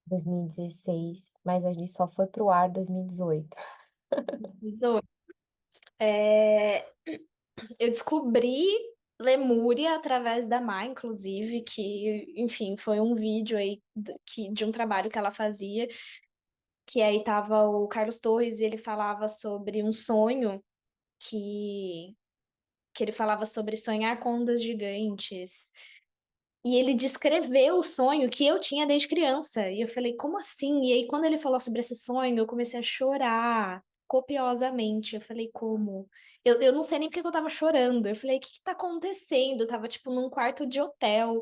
2016, mas a gente só foi pro ar 2018. 18. É, eu descobri Lemúria através da Má, inclusive, que, enfim, foi um vídeo aí de um trabalho que ela fazia, que aí tava o Carlos Torres e ele falava sobre um sonho que, que ele falava sobre sonhar com ondas gigantes. E ele descreveu o sonho que eu tinha desde criança. E eu falei, como assim? E aí, quando ele falou sobre esse sonho, eu comecei a chorar copiosamente. Eu falei, como? Eu não sei nem porque que eu tava chorando. Eu falei, o que que tá acontecendo? Eu tava, tipo, num quarto de hotel.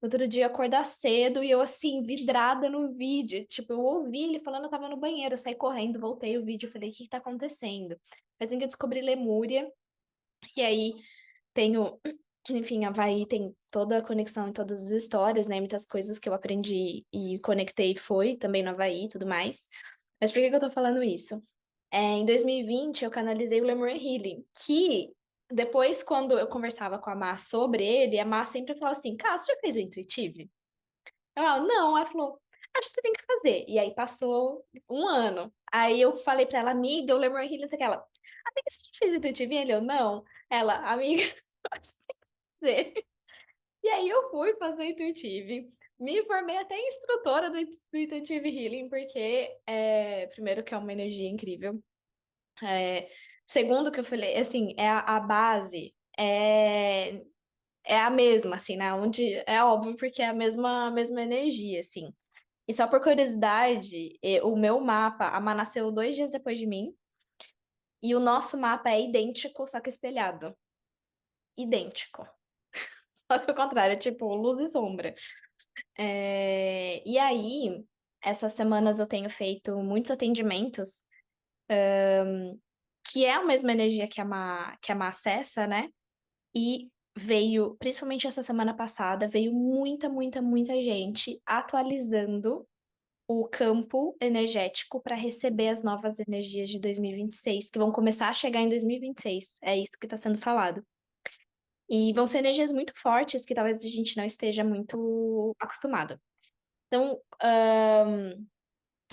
Outro dia, acordar cedo e eu, assim, vidrada no vídeo. Tipo, eu ouvi ele falando, eu tava no banheiro. Eu saí correndo, voltei o vídeo. Eu falei, o que que tá acontecendo? Mas assim que eu descobri Lemúria. E aí, tenho, enfim, Havaí tem toda a conexão em todas as histórias, né? Muitas coisas que eu aprendi e conectei foi também no Havaí e tudo mais. Mas por que que eu tô falando isso? Em 2020, eu canalizei o Lemur Healing, que depois, quando eu conversava com a Má sobre ele, a Má sempre falava assim: Cá, você já fez o Intuitive? Eu falava, não. Ela falou: acho que você tem que fazer. E aí passou um ano. Aí eu falei pra ela, amiga, o Lemur Healing, não sei o que. Ela, amiga, você já fez o Intuitive? E ele, eu, não. Ela, amiga, acho que você tem que fazer. E aí eu fui fazer o Intuitive. Me formei até instrutora do Intuitive Healing, porque, primeiro, que é uma energia incrível. É, segundo, que eu falei, assim, a base é a mesma, assim, né? Onde é óbvio, porque é a mesma energia, assim. E só por curiosidade, o meu mapa, a Má nasceu 2 dias depois de mim, e o nosso mapa é idêntico, só que espelhado. Idêntico. Só que o contrário, é tipo luz e sombra. E aí, essas semanas eu tenho feito muitos atendimentos, que é a mesma energia que a Má acessa, né? E veio, principalmente essa semana passada, veio muita, muita, muita gente atualizando. o campo energético para receber as novas energias de 2026, que vão começar a chegar em 2026. É isso que está sendo falado. E vão ser energias muito fortes que talvez a gente não esteja muito acostumado. Então,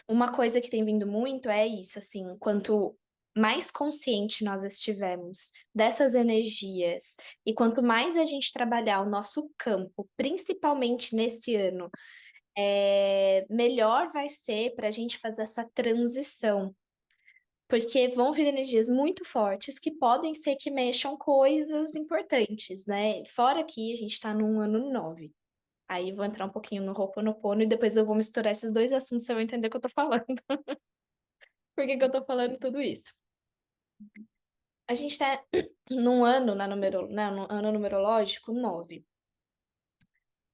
uma coisa que tem vindo muito é isso, assim, quanto mais consciente nós estivermos dessas energias e quanto mais a gente trabalhar o nosso campo, principalmente nesse ano, melhor vai ser para a gente fazer essa transição. Porque vão vir energias muito fortes que podem ser que mexam coisas importantes, né? Fora que a gente está num ano 9. Aí vou entrar um pouquinho no Ho'oponopono e depois eu vou misturar esses dois assuntos, você vai entender o que eu tô falando. Por que que eu tô falando tudo isso? A gente tá num ano, no ano numerológico 9.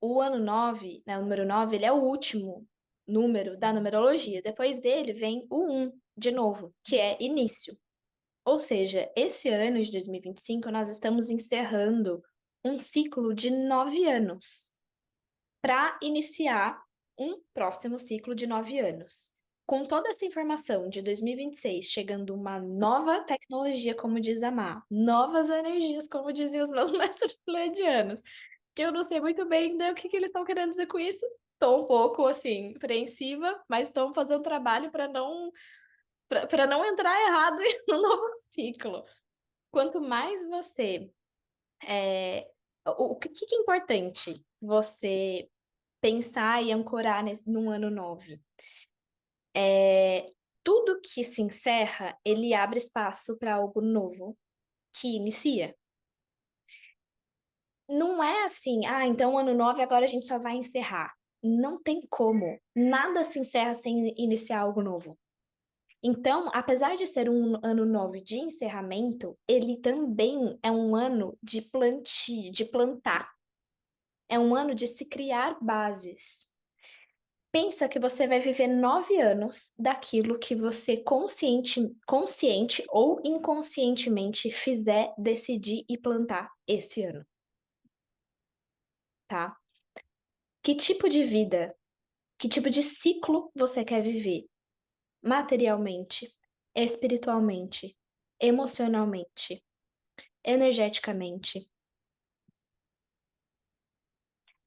O ano 9, né, o número 9, ele é o último número da numerologia. Depois dele vem o 1, de novo, que é início. Ou seja, esse ano de 2025, nós estamos encerrando um ciclo de 9 anos para iniciar um próximo ciclo de 9 anos. Com toda essa informação de 2026, chegando uma nova tecnologia, como diz a Má, novas energias, como diziam os meus mestres pleiadianos, que eu não sei muito bem ainda o que que eles estão querendo dizer com isso. Estou um pouco, assim, apreensiva, mas estou fazendo um trabalho para não entrar errado no novo ciclo. Quanto mais você... o que que é importante você pensar e ancorar num ano 9? Tudo que se encerra, ele abre espaço para algo novo que inicia. Não é assim, então ano 9 agora a gente só vai encerrar. Não tem como. Nada se encerra sem iniciar algo novo. Então, apesar de ser um ano 9 de encerramento, ele também é um ano de plantio, de plantar. É um ano de se criar bases. Pensa que você vai viver 9 anos daquilo que você consciente ou inconscientemente fizer, decidir e plantar esse ano, tá? Que tipo de vida, que tipo de ciclo você quer viver? Materialmente, espiritualmente, emocionalmente, energeticamente?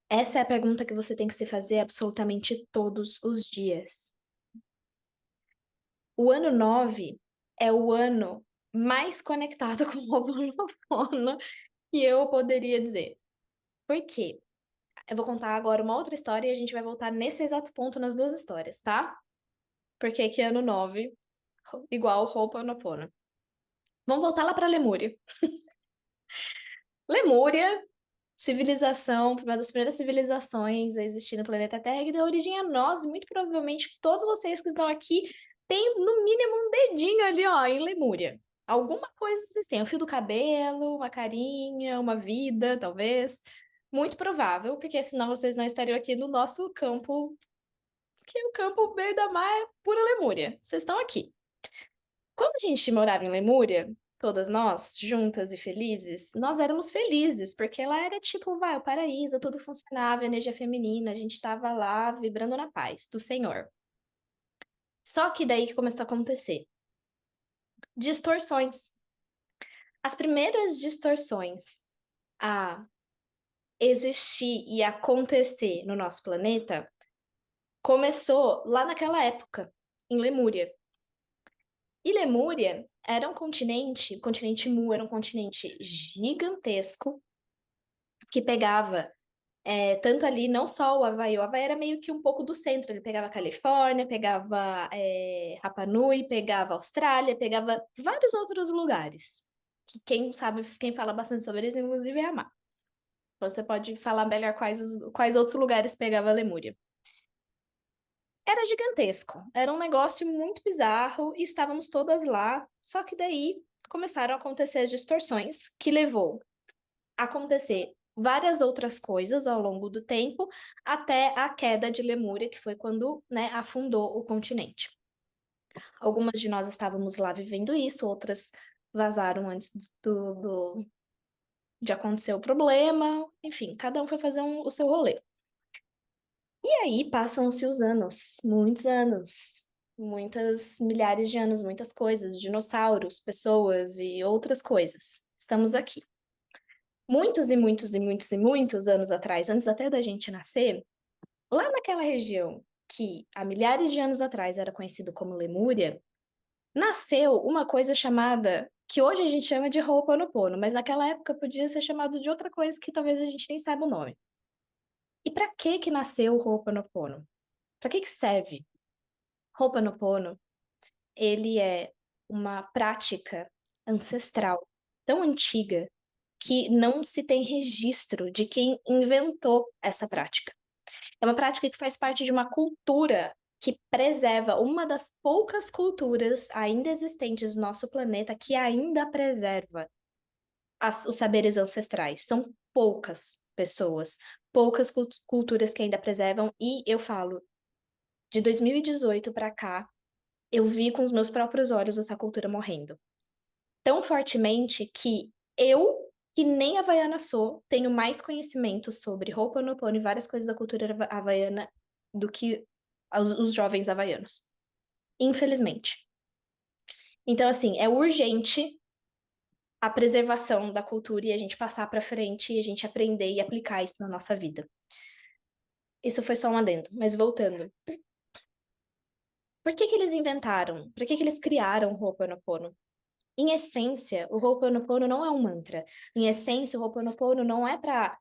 Essa é a pergunta que você tem que se fazer absolutamente todos os dias. O ano 9 é o ano mais conectado com o Ho'oponopono que eu poderia dizer. Por quê? Eu vou contar agora uma outra história e a gente vai voltar nesse exato ponto nas duas histórias, tá? Porque que ano 9 igual Ho'oponopono. Vamos voltar lá para Lemúria. Lemúria, civilização, uma das primeiras civilizações a existir no planeta Terra, que deu origem a nós, e muito provavelmente todos vocês que estão aqui têm no mínimo um dedinho ali, ó, em Lemúria. Alguma coisa vocês têm, um fio do cabelo, uma carinha, uma vida, talvez. Muito provável, porque senão vocês não estariam aqui no nosso campo, que é o campo meio da mar, é pura Lemúria. Vocês estão aqui. Quando a gente morava em Lemúria, todas nós, juntas e felizes, nós éramos felizes, porque lá era tipo, vai, o paraíso, tudo funcionava, energia feminina, a gente estava lá vibrando na paz do Senhor. Só que daí que começou a acontecer distorções. As primeiras distorções a existir e acontecer no nosso planeta começou lá naquela época, em Lemúria. E Lemúria era um continente, o continente Mu era um continente gigantesco que pegava tanto ali, não só o Havaí era meio que um pouco do centro, ele pegava Califórnia, pegava Rapa Nui, pegava Austrália, pegava vários outros lugares, que quem sabe, quem fala bastante sobre eles, inclusive, é a Má. Você pode falar melhor quais outros lugares pegava a Lemúria. Era gigantesco, era um negócio muito bizarro e estávamos todas lá, só que daí começaram a acontecer as distorções, que levou a acontecer várias outras coisas ao longo do tempo, até a queda de Lemúria, que foi quando, né, afundou o continente. Algumas de nós estávamos lá vivendo isso, outras vazaram antes de acontecer o problema, enfim, cada um foi fazer o seu rolê. E aí passam-se os anos, muitas milhares de anos, muitas coisas, dinossauros, pessoas e outras coisas. Estamos aqui. Muitos e muitos e muitos e muitos anos atrás, antes até da gente nascer, lá naquela região que há milhares de anos atrás era conhecido como Lemúria, nasceu uma coisa chamada, que hoje a gente chama de Ho'oponopono, mas naquela época podia ser chamado de outra coisa que talvez a gente nem saiba o nome. E para que nasceu o Ho'oponopono? Para que serve? Ho'oponopono, ele é uma prática ancestral tão antiga que não se tem registro de quem inventou essa prática. É uma prática que faz parte de uma cultura que preserva, uma das poucas culturas ainda existentes no nosso planeta que ainda preserva os saberes ancestrais. São poucas pessoas, poucas culturas que ainda preservam, e eu falo, de 2018 para cá, eu vi com os meus próprios olhos essa cultura morrendo. Tão fortemente que eu, que nem havaiana sou, tenho mais conhecimento sobre Ho'oponopono e várias coisas da cultura havaiana do que os jovens havaianos. Infelizmente. Então, assim, é urgente a preservação da cultura e a gente passar para frente e a gente aprender e aplicar isso na nossa vida. Isso foi só um adendo, mas voltando. Por que eles inventaram? Por que eles criaram o Ho'oponopono? Em essência, o Ho'oponopono não é um mantra. Em essência, o Ho'oponopono não é para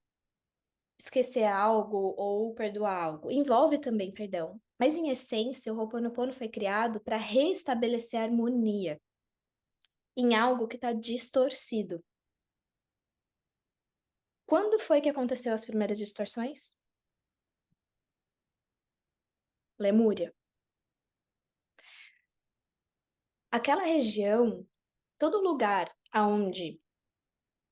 esquecer algo ou perdoar algo. Envolve também perdão. Mas em essência, o Ho'oponopono foi criado para restabelecer harmonia em algo que está distorcido. Quando foi que aconteceu as primeiras distorções? Lemúria. Aquela região, todo lugar aonde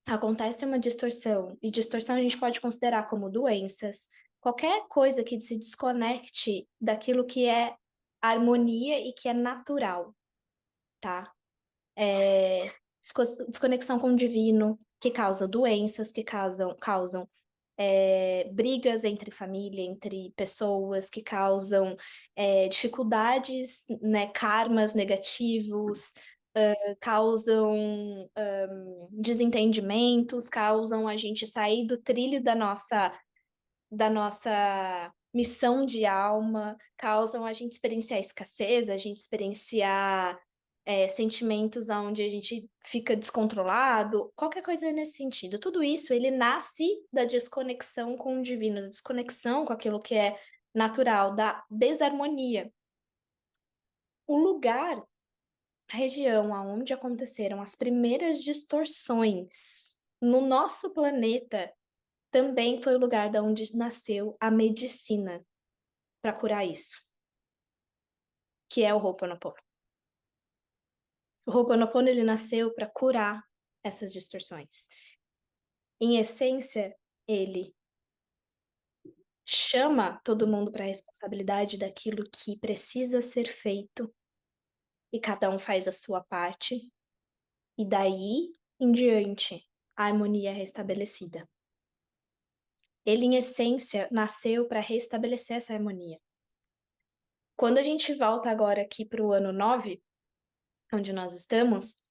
acontece uma distorção, e distorção a gente pode considerar como doenças, qualquer coisa que se desconecte daquilo que é harmonia e que é natural, tá? Desconexão com o divino, que causa doenças, que causam brigas entre família, entre pessoas, que causam dificuldades, né, karmas negativos, causam desentendimentos, causam a gente sair do trilho da nossa missão de alma, causam a gente experienciar escassez, a gente experienciar sentimentos onde a gente fica descontrolado, qualquer coisa nesse sentido. Tudo isso, ele nasce da desconexão com o divino, da desconexão com aquilo que é natural, da desarmonia. O lugar, a região onde aconteceram as primeiras distorções no nosso planeta também foi o lugar da onde nasceu a medicina para curar isso, que é o Ho'oponopono. O Ho'oponopono ele nasceu para curar essas distorções. Em essência, ele chama todo mundo para a responsabilidade daquilo que precisa ser feito e cada um faz a sua parte, e daí em diante a harmonia é restabelecida. Ele, em essência, nasceu para restabelecer essa harmonia. Quando a gente volta agora aqui para o ano 9, onde nós estamos,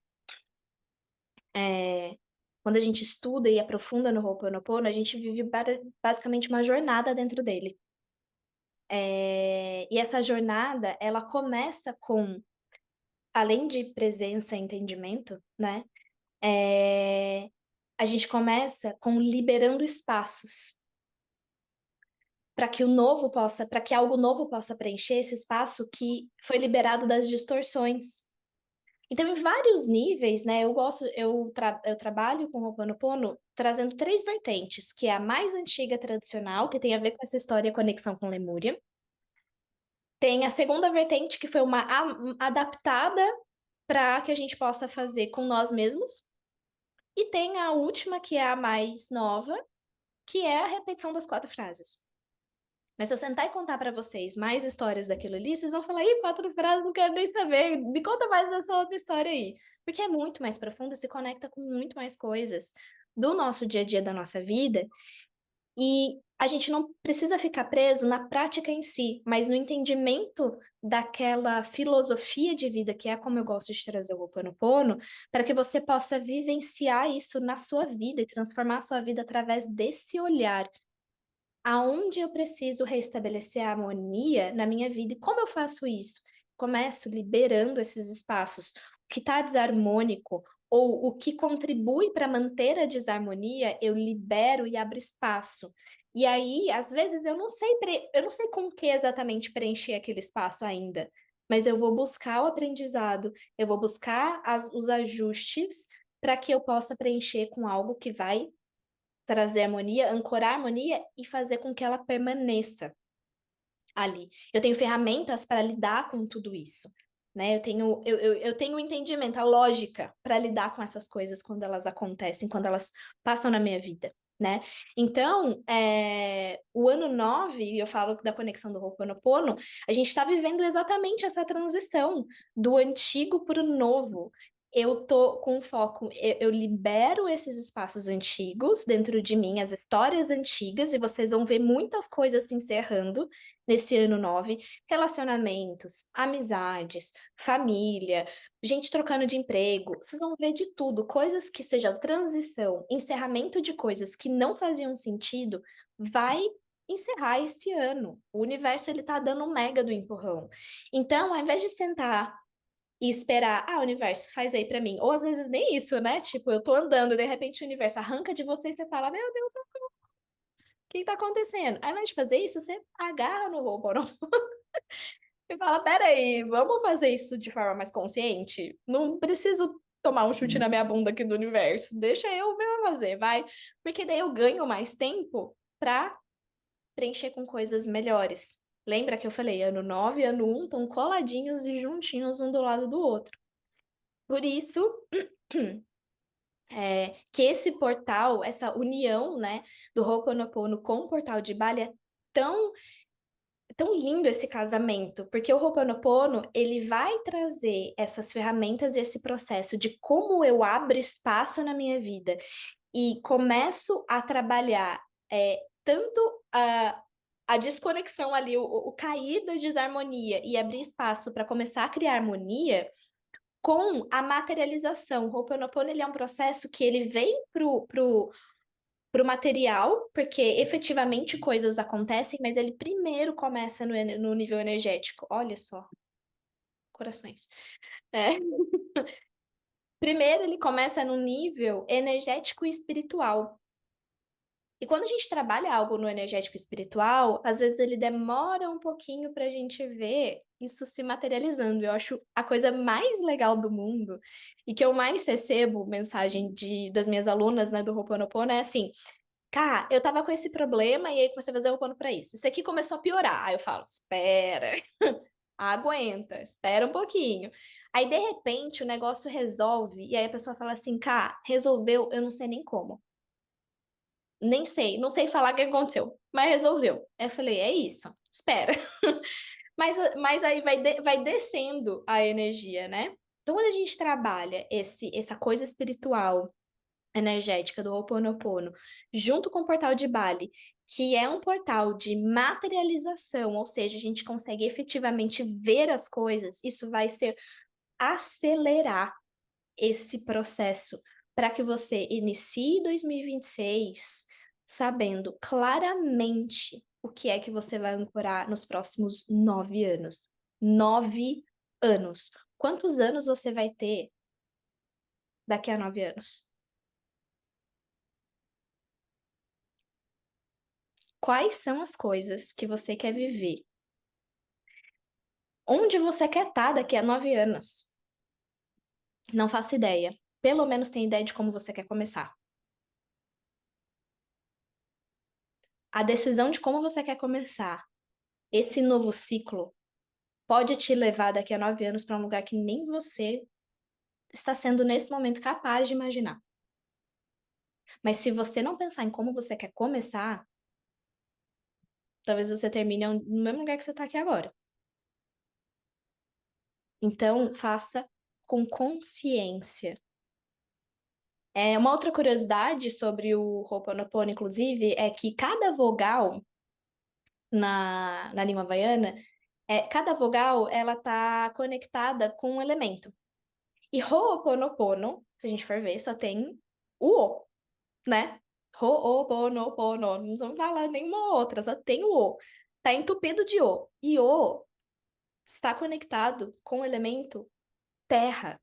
quando a gente estuda e aprofunda no Ho'oponopono, a gente vive basicamente uma jornada dentro dele. E essa jornada, ela começa com, além de presença e entendimento, né? A gente começa com liberando espaços para que para que algo novo possa preencher esse espaço que foi liberado das distorções. Então, em vários níveis, né, eu trabalho com o Ho'oponopono trazendo três vertentes, que é a mais antiga tradicional, que tem a ver com essa história e conexão com Lemúria. Tem a segunda vertente, que foi uma adaptada para que a gente possa fazer com nós mesmos. E tem a última, que é a mais nova, que é a repetição das 4 frases. Mas se eu sentar e contar para vocês mais histórias daquilo ali, vocês vão falar, ih, 4 frases, não quero nem saber, me conta mais essa outra história aí. Porque é muito mais profundo, se conecta com muito mais coisas do nosso dia a dia, da nossa vida. E a gente não precisa ficar preso na prática em si, mas no entendimento daquela filosofia de vida, que é como eu gosto de trazer o Ho'oponopono, para que você possa vivenciar isso na sua vida e transformar a sua vida através desse olhar. Aonde eu preciso restabelecer a harmonia na minha vida? E como eu faço isso? Começo liberando esses espaços. O que está desarmônico ou o que contribui para manter a desarmonia, eu libero e abro espaço. E aí, às vezes, eu não sei com que exatamente preencher aquele espaço ainda, mas eu vou buscar o aprendizado, eu vou buscar os ajustes para que eu possa preencher com algo que vai trazer harmonia, ancorar a harmonia e fazer com que ela permaneça ali. Eu tenho ferramentas para lidar com tudo isso, né? Eu tenho o entendimento, a lógica para lidar com essas coisas quando elas acontecem, quando elas passam na minha vida, né? Então, o ano 9, eu falo da conexão do Ho'oponopono, a gente está vivendo exatamente essa transição do antigo para o novo. Eu tô com foco, eu libero esses espaços antigos dentro de mim, as histórias antigas, e vocês vão ver muitas coisas se encerrando nesse ano 9, relacionamentos, amizades, família, gente trocando de emprego, vocês vão ver de tudo, coisas que sejam transição, encerramento de coisas que não faziam sentido, vai encerrar esse ano. O universo ele tá dando um mega do empurrão. Então, ao invés de sentar e esperar, universo, faz aí pra mim. Ou às vezes nem isso, né? Tipo, eu tô andando e de repente o universo arranca de você e você fala, meu Deus, o que tá acontecendo? Ao invés de fazer isso, você agarra no robô e fala, peraí, vamos fazer isso de forma mais consciente? Não preciso tomar um chute na minha bunda aqui do universo. Deixa eu mesmo fazer, vai. Porque daí eu ganho mais tempo pra preencher com coisas melhores. Lembra que eu falei, ano 9 e ano 1 estão coladinhos e juntinhos um do lado do outro. Por isso, que esse portal, essa união, né, do Ho'oponopono com o portal de Bali é tão tão lindo esse casamento, porque o Ho'oponopono, ele vai trazer essas ferramentas e esse processo de como eu abro espaço na minha vida e começo a trabalhar tanto a desconexão ali, o cair da desarmonia e abrir espaço para começar a criar harmonia com a materialização. O Ho'oponopono, ele é um processo que ele vem pro material, porque efetivamente coisas acontecem, mas ele primeiro começa no nível energético. Olha só, corações. É. Primeiro ele começa no nível energético e espiritual. E quando a gente trabalha algo no energético e espiritual, às vezes ele demora um pouquinho para a gente ver isso se materializando. Eu acho a coisa mais legal do mundo e que eu mais recebo mensagem das minhas alunas, né, do Ho'oponopono é assim: Cá, eu tava com esse problema e aí comecei a fazer o pano pra isso. Isso aqui começou a piorar. Aí eu falo, espera, aguenta, espera um pouquinho. Aí, de repente, o negócio resolve, e aí a pessoa fala assim, cá, resolveu, eu não sei nem como. Nem sei, não sei falar o que aconteceu, mas resolveu. Aí eu falei, é isso, espera. Mas aí vai descendo a energia, né? Então, quando a gente trabalha essa coisa espiritual, energética do Ho'oponopono, junto com o portal de Bali, que é um portal de materialização, ou seja, a gente consegue efetivamente ver as coisas, isso vai ser acelerar esse processo para que você inicie 2026 sabendo claramente o que é que você vai ancorar nos próximos 9 anos. 9 anos. Quantos anos você vai ter daqui a 9 anos? Quais são as coisas que você quer viver? Onde você quer estar daqui a 9 anos? Não faço ideia. Pelo menos tem ideia de como você quer começar. A decisão de como você quer começar esse novo ciclo pode te levar daqui a 9 anos para um lugar que nem você está sendo nesse momento capaz de imaginar. Mas se você não pensar em como você quer começar, talvez você termine no mesmo lugar que você está aqui agora. Então, faça com consciência. Uma outra curiosidade sobre o Ho'oponopono, inclusive, é que cada vogal na língua havaiana, cada vogal ela tá conectada com um elemento. E Ho'oponopono, se a gente for ver, só tem o O, né? Ho'oponopono, não vamos falar nenhuma outra, só tem o O. Tá entupido de O. E O está conectado com o elemento terra,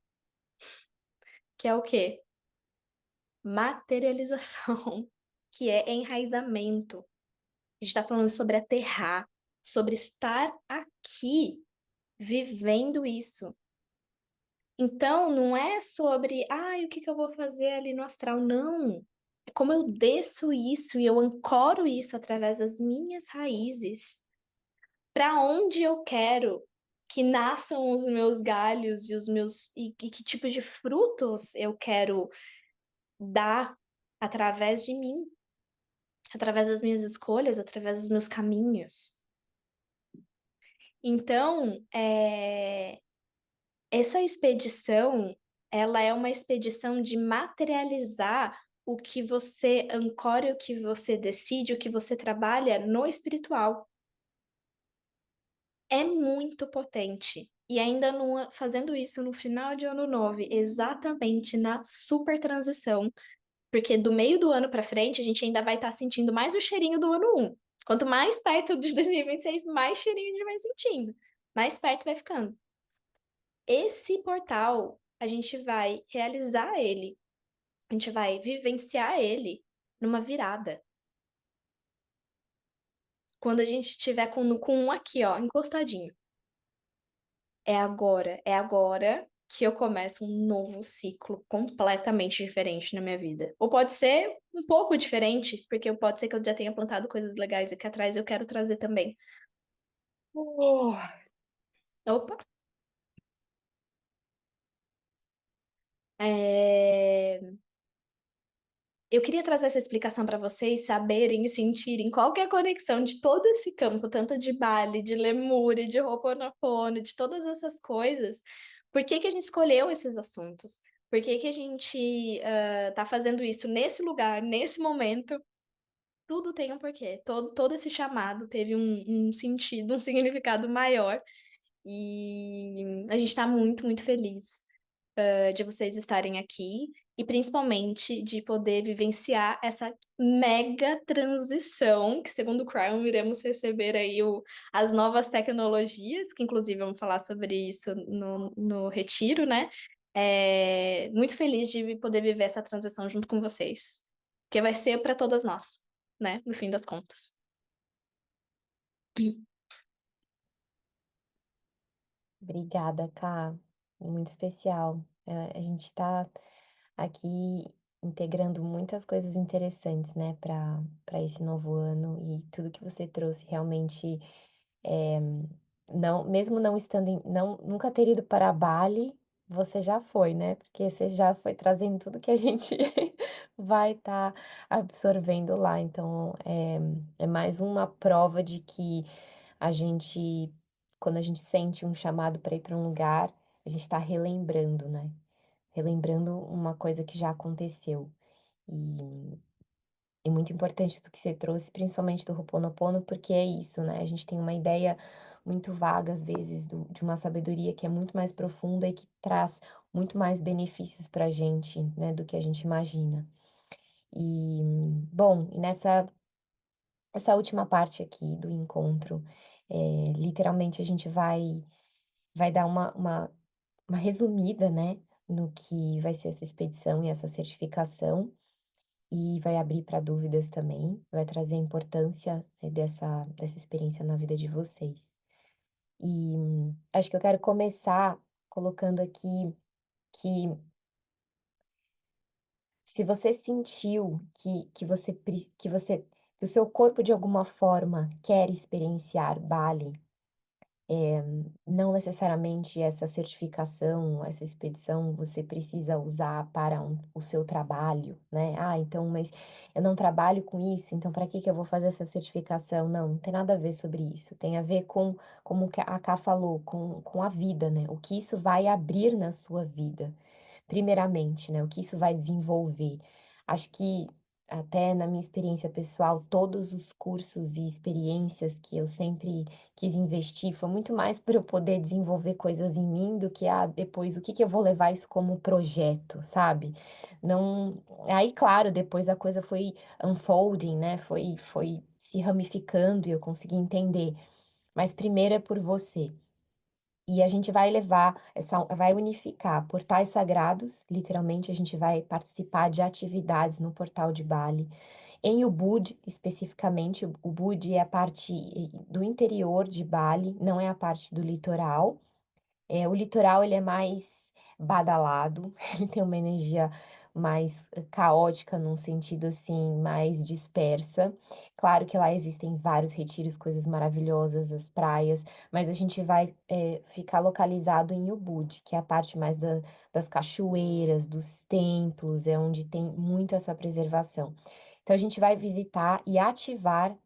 que é o quê? Materialização, que é enraizamento. A gente está falando sobre aterrar, sobre estar aqui, vivendo isso. Então, não é sobre, o que que eu vou fazer ali no astral? Não. É como eu desço isso e eu ancoro isso através das minhas raízes. Para onde eu quero que nasçam os meus galhos e os meus e que tipo de frutos eu quero dar através de mim, através das minhas escolhas, através dos meus caminhos. Então, essa expedição, ela é uma expedição de materializar o que você ancora, o que você decide, o que você trabalha no espiritual. É muito potente. E ainda fazendo isso no final de ano novo, exatamente na super transição, porque do meio do ano para frente a gente ainda vai estar sentindo mais o cheirinho do ano um. Quanto mais perto de 2026, mais cheirinho a gente vai sentindo, mais perto vai ficando. Esse portal, a gente vai realizar ele, a gente vai vivenciar ele numa virada. Quando a gente tiver com um aqui, ó, encostadinho. É agora que eu começo um novo ciclo completamente diferente na minha vida. Ou pode ser um pouco diferente, porque pode ser que eu já tenha plantado coisas legais aqui atrás e eu quero trazer também. Opa! É, Eu queria trazer essa explicação para vocês saberem e sentirem qual que é a conexão de todo esse campo, tanto de Bali, de Lemúria, de Ho'oponopono, de todas essas coisas. Por que que a gente escolheu esses assuntos? Por que que a gente tá fazendo isso nesse lugar, nesse momento? Tudo tem um porquê. Todo esse chamado teve um sentido, um significado maior. E a gente está muito, muito feliz de vocês estarem aqui e principalmente de poder vivenciar essa mega transição que, segundo o Crown, iremos receber aí as novas tecnologias, que inclusive vamos falar sobre isso no retiro, né? Muito feliz de poder viver essa transição junto com vocês, que vai ser para todas nós, né? No fim das contas. Obrigada, Ká. Muito especial. A gente está aqui integrando muitas coisas interessantes, né, para esse novo ano e tudo que você trouxe realmente, eh, não, mesmo não estando não, nunca ter ido para Bali, você já foi, né? Porque você já foi trazendo tudo que a gente vai estar absorvendo lá. Então, é mais uma prova de que a gente, quando a gente sente um chamado para ir para um lugar, a gente está relembrando, né? Relembrando uma coisa que já aconteceu. E, e muito importante do que você trouxe, principalmente do Ho'oponopono, porque é isso, né? A gente tem uma ideia muito vaga, às vezes, de uma sabedoria que é muito mais profunda e que traz muito mais benefícios para a gente, né, do que a gente imagina. E, bom, e nessa essa última parte aqui do encontro, literalmente a gente vai dar uma resumida, né, no que vai ser essa expedição e essa certificação, e vai abrir para dúvidas também, vai trazer a importância, dessa experiência na vida de vocês. E acho que eu quero começar colocando aqui que se você sentiu que você preci que o seu corpo de alguma forma quer experienciar Bali, não necessariamente essa certificação, essa expedição você precisa usar para o seu trabalho, né. "Ah, então, mas eu não trabalho com isso, então para que que eu vou fazer essa certificação?". Não, não tem nada a ver sobre isso, tem a ver com, como que a Ká falou, com a vida, né, o que isso vai abrir na sua vida. primeiramente, né, o que isso vai desenvolver. Acho que até na minha experiência pessoal, todos os cursos e experiências que eu sempre quis investir, foi muito mais para eu poder desenvolver coisas em mim do que, depois o que que eu vou levar isso como projeto, sabe? Não, aí claro, depois a coisa foi unfolding, né, foi se ramificando e eu consegui entender, mas primeiro é por você. E a gente vai levar vai unificar portais sagrados, literalmente a gente vai participar de atividades no portal de Bali. Em Ubud, especificamente, o Ubud é a parte do interior de Bali, não é a parte do litoral. O litoral ele é mais badalado, ele tem uma energia mais caótica, num sentido, assim, mais dispersa. Claro que lá existem vários retiros, coisas maravilhosas, as praias, mas a gente vai, ficar localizado em Ubud, que é a parte mais das cachoeiras, dos templos, é onde tem muito essa preservação. Então a gente vai visitar e ativar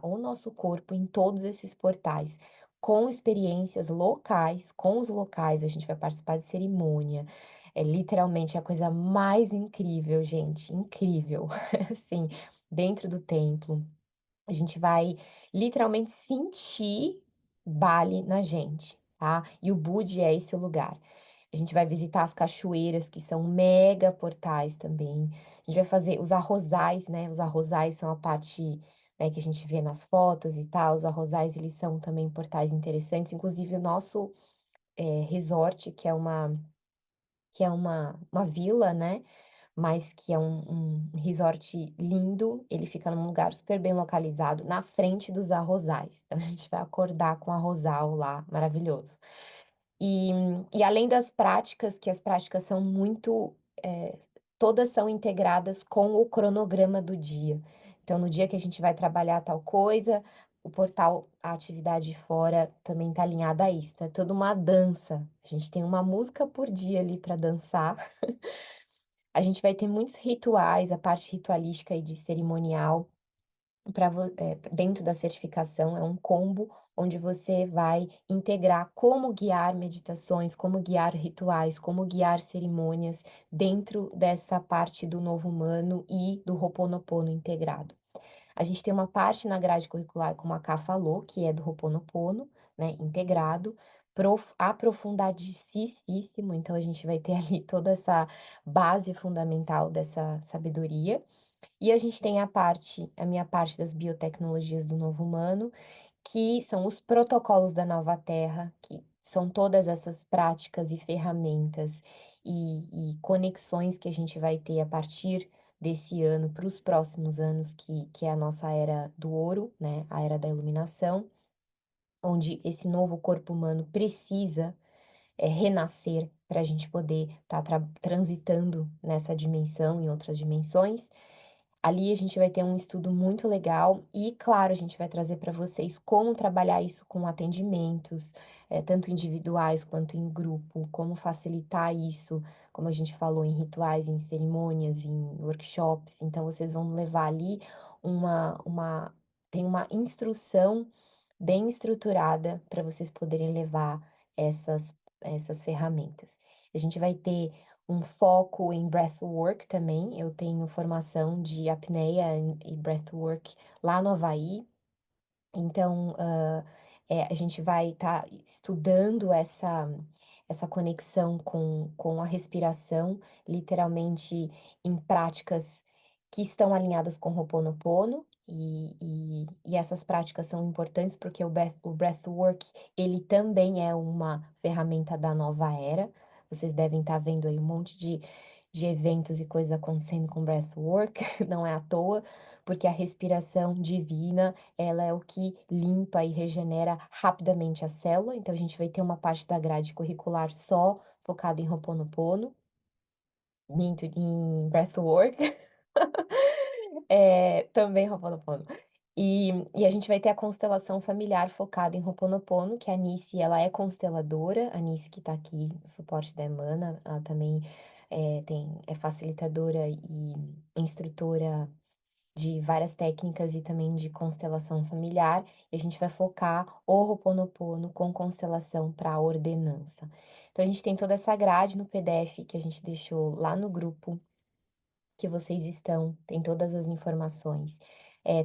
o nosso corpo em todos esses portais com experiências locais, com os locais, a gente vai participar de cerimônia. É literalmente a coisa mais incrível, gente, incrível. Assim, dentro do templo, a gente vai literalmente sentir Bali na gente, tá? E o Budi é esse lugar. A gente vai visitar as cachoeiras, que são mega portais também. A gente vai fazer os arrozais, né? Os arrozais são a parte, né, que a gente vê nas fotos e tal. Os arrozais, eles são também portais interessantes. Inclusive, o nosso resort, que é uma vila, né? Mas que é um resort lindo. Ele fica num lugar super bem localizado, na frente dos arrozais. Então, a gente vai acordar com arrozal lá, maravilhoso. E e além das práticas, que as práticas são muito, todas são integradas com o cronograma do dia. Então, no dia que a gente vai trabalhar tal coisa, o portal, a atividade fora também está alinhada a isso. É toda uma dança. A gente tem uma música por dia ali para dançar. A gente vai ter muitos rituais, a parte ritualística e de cerimonial. Dentro da certificação, é um combo onde você vai integrar como guiar meditações, como guiar rituais, como guiar cerimônias dentro dessa parte do novo humano e do Ho'oponopono integrado. A gente tem uma parte na grade curricular, como a Ká falou, que é do Ho'oponopono, né, integrado, aprofundadíssimo, então a gente vai ter ali toda essa base fundamental dessa sabedoria. E a gente tem a minha parte das biotecnologias do novo humano, que são os protocolos da nova terra, que são todas essas práticas e ferramentas e conexões que a gente vai ter a partir desse ano para os próximos anos, que é a nossa era do ouro, né? A era da iluminação, onde esse novo corpo humano precisa renascer para a gente poder estar transitando nessa dimensão e outras dimensões. Ali a gente vai ter um estudo muito legal e, claro, a gente vai trazer para vocês como trabalhar isso com atendimentos, tanto individuais quanto em grupo, como facilitar isso, como a gente falou, em rituais, em cerimônias, em workshops. Então, vocês vão levar ali tem uma instrução bem estruturada para vocês poderem levar essas ferramentas. A gente vai ter um foco em breathwork também. Eu tenho formação de apneia e breathwork lá no Havaí, então, a gente vai estar estudando essa conexão com a respiração, literalmente em práticas que estão alinhadas com o Ho'oponopono, e essas práticas são importantes porque o breathwork, ele também é uma ferramenta da nova era. Vocês devem estar vendo aí um monte de eventos e coisas acontecendo com breathwork, não é à toa, porque a respiração divina ela é o que limpa e regenera rapidamente a célula, então a gente vai ter uma parte da grade curricular só focada em Ho'oponopono, minto, em breathwork, também Ho'oponopono. E a gente vai ter a constelação familiar focada em Ho'oponopono, que a Nice, ela é consteladora, a Nice que tá aqui, o suporte da Emana, ela também é facilitadora e instrutora de várias técnicas e também de constelação familiar, e a gente vai focar o Ho'oponopono com constelação para ordenança. Então a gente tem toda essa grade no PDF que a gente deixou lá no grupo que vocês estão, tem todas as informações.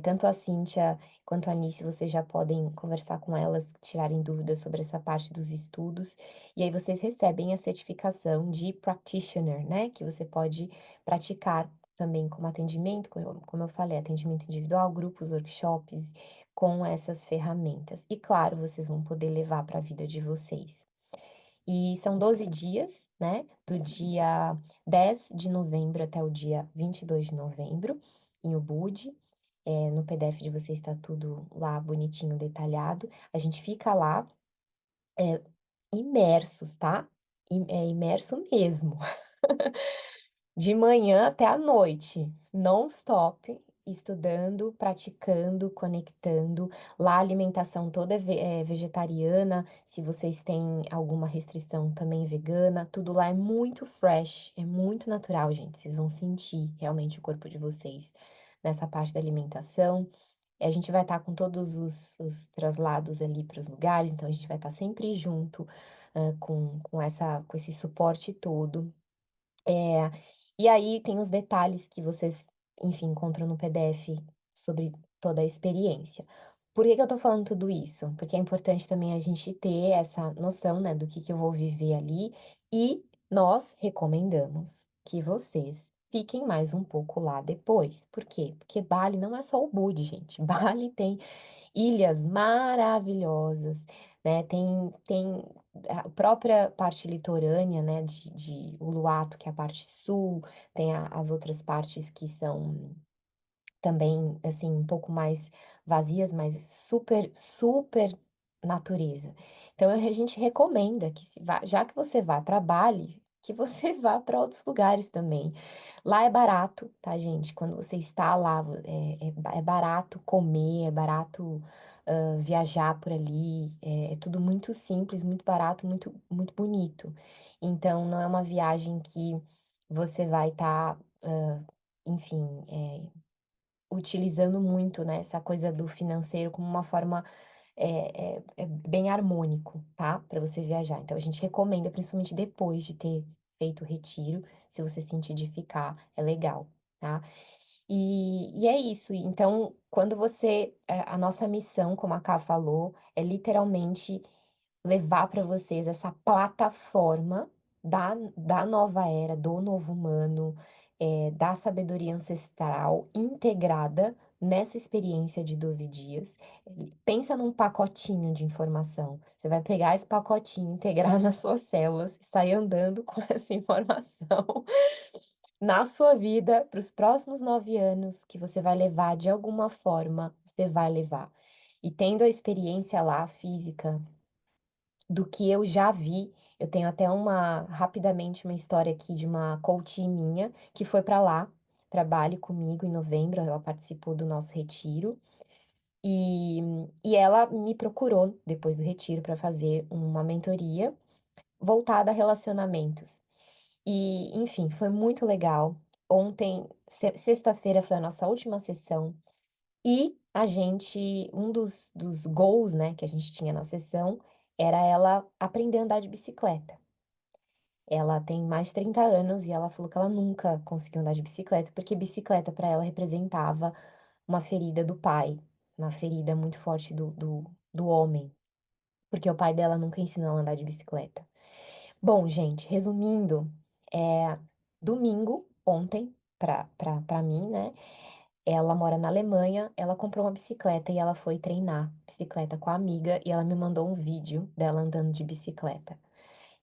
Tanto a Cíntia quanto a Nice, vocês já podem conversar com elas, tirarem dúvidas sobre essa parte dos estudos, e aí vocês recebem a certificação de practitioner, né, que você pode praticar também como atendimento, como eu falei, atendimento individual, grupos, workshops, com essas ferramentas. E claro, vocês vão poder levar para a vida de vocês. E são 12 dias, né, do dia 10 de novembro até o dia 22 de novembro, em Ubud. No PDF de vocês está tudo lá bonitinho, detalhado. A gente fica lá, eh, imersos, tá? Imerso mesmo. De manhã até à noite, non-stop, estudando, praticando, conectando. Lá a alimentação toda é vegetariana, se vocês têm alguma restrição também vegana, tudo lá é muito fresh, é muito natural, gente, vocês vão sentir realmente o corpo de vocês nessa parte da alimentação. A gente vai estar com todos os traslados ali para os lugares, então a gente vai estar sempre junto, com esse suporte todo. É, e aí tem os detalhes que vocês, enfim, encontram no PDF sobre toda a experiência. Por que que eu tô falando tudo isso? Porque é importante também a gente ter essa noção, né, do que eu vou viver ali, e nós recomendamos que vocês fiquem mais um pouco lá depois. Por quê? Porque Bali não é só o Bud, gente. Bali tem ilhas maravilhosas, né, tem a própria parte litorânea, né, de Uluwatu, que é a parte sul, tem as outras partes que são também, assim, um pouco mais vazias, mas super, super natureza. Então a gente recomenda que se vá já que você vai para Bali, que você vá para outros lugares também. Lá é barato, tá, gente? Quando você está lá, é barato comer, é barato, viajar por ali, é tudo muito simples, muito barato, muito muito bonito. Então não é uma viagem que você vai estar, enfim, utilizando muito, né, essa coisa do financeiro como uma forma, é bem harmônico, tá, para você viajar. Então a gente recomenda, principalmente depois de ter feito o retiro, se você sentir de ficar, é legal, tá. E é isso, então quando você a nossa missão, como a Ká falou, é literalmente levar para vocês essa plataforma da nova era, do novo humano, da sabedoria ancestral integrada nessa experiência de 12 dias. Pensa num pacotinho de informação. Você vai pegar esse pacotinho, integrar nas suas células e sair andando com essa informação na sua vida para os próximos 9 anos, que você vai levar de alguma forma, você vai levar. E tendo a experiência lá física do que eu já vi, eu tenho até rapidamente uma história aqui de uma coach minha que foi para lá, para Bali comigo em novembro, ela participou do nosso retiro, e e ela me procurou depois do retiro para fazer uma mentoria voltada a relacionamentos. E, enfim, foi muito legal. Ontem, sexta-feira foi a nossa última sessão e a gente um dos goals, né, que a gente tinha na sessão, era ela aprender a andar de bicicleta. Ela tem mais de 30 anos e ela falou que ela nunca conseguiu andar de bicicleta, porque bicicleta para ela representava uma ferida do pai, uma ferida muito forte do homem, porque o pai dela nunca ensinou ela a andar de bicicleta. Bom, gente, resumindo, domingo, ontem, pra mim, né, ela mora na Alemanha, ela comprou uma bicicleta e ela foi treinar bicicleta com a amiga e ela me mandou um vídeo dela andando de bicicleta.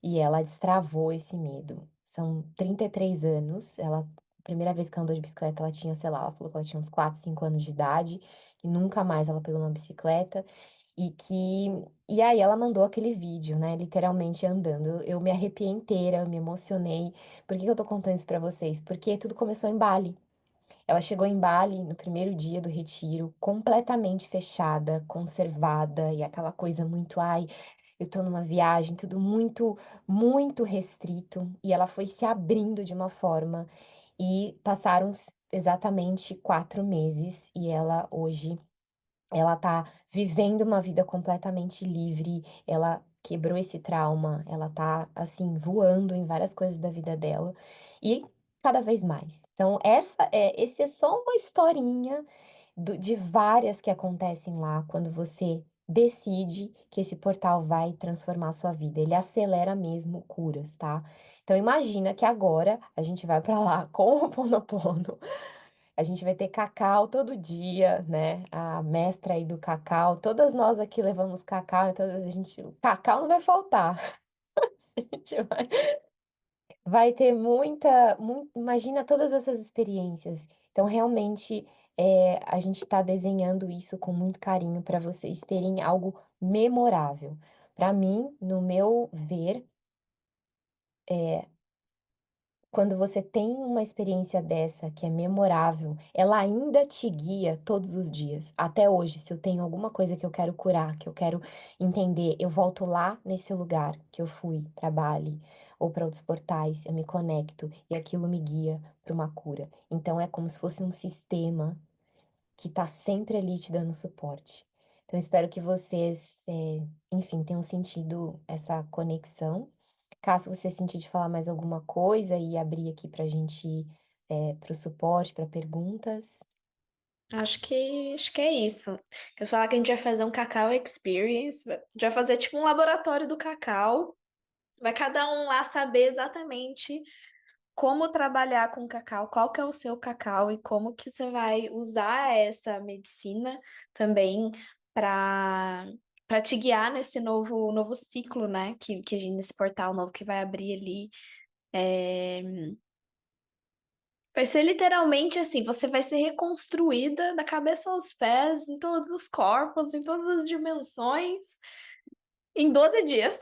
E ela destravou esse medo. São 33 anos, a primeira vez que ela andou de bicicleta ela tinha, sei lá, ela falou que ela tinha uns 4, 5 anos de idade, e nunca mais ela pegou uma bicicleta, e aí ela mandou aquele vídeo, né, literalmente andando. Eu me arrepiei inteira, eu me emocionei. Por que que eu tô contando isso pra vocês? Porque tudo começou em Bali. Ela chegou em Bali no primeiro dia do retiro, completamente fechada, conservada e aquela coisa muito, ai, eu tô numa viagem, tudo muito, muito restrito. E ela foi se abrindo de uma forma. E passaram exatamente 4 meses e ela hoje ela tá vivendo uma vida completamente livre, ela quebrou esse trauma, ela tá, assim, voando em várias coisas da vida dela, e cada vez mais. Então esse é só uma historinha de várias que acontecem lá quando você decide que esse portal vai transformar a sua vida, ele acelera mesmo curas, tá. Então imagina que agora a gente vai pra lá com o Ho'oponopono, a gente vai ter cacau todo dia, né, a mestra aí do cacau, todas nós aqui levamos cacau, então a gente o cacau não vai faltar. A gente vai ter muita imagina todas essas experiências. Então realmente, a gente está desenhando isso com muito carinho para vocês terem algo memorável. Para mim, no meu ver, quando você tem uma experiência dessa que é memorável, ela ainda te guia todos os dias. Até hoje, se eu tenho alguma coisa que eu quero curar, que eu quero entender, eu volto lá nesse lugar que eu fui para Bali ou para outros portais, eu me conecto e aquilo me guia para uma cura. Então é como se fosse um sistema que está sempre ali te dando suporte. Então espero que vocês, enfim, tenham sentido essa conexão. Caso você sentir de falar mais alguma coisa e abrir aqui para a gente ir, para o suporte, para perguntas. Acho que é isso. Quero falar que a gente vai fazer um cacau experience, a gente vai fazer tipo um laboratório do cacau. Vai cada um lá saber exatamente como trabalhar com cacau, qual que é o seu cacau e como que você vai usar essa medicina também para te guiar nesse novo ciclo, né? Nesse portal novo que vai abrir ali. Vai ser literalmente assim, você vai ser reconstruída da cabeça aos pés, em todos os corpos, em todas as dimensões, em 12 dias.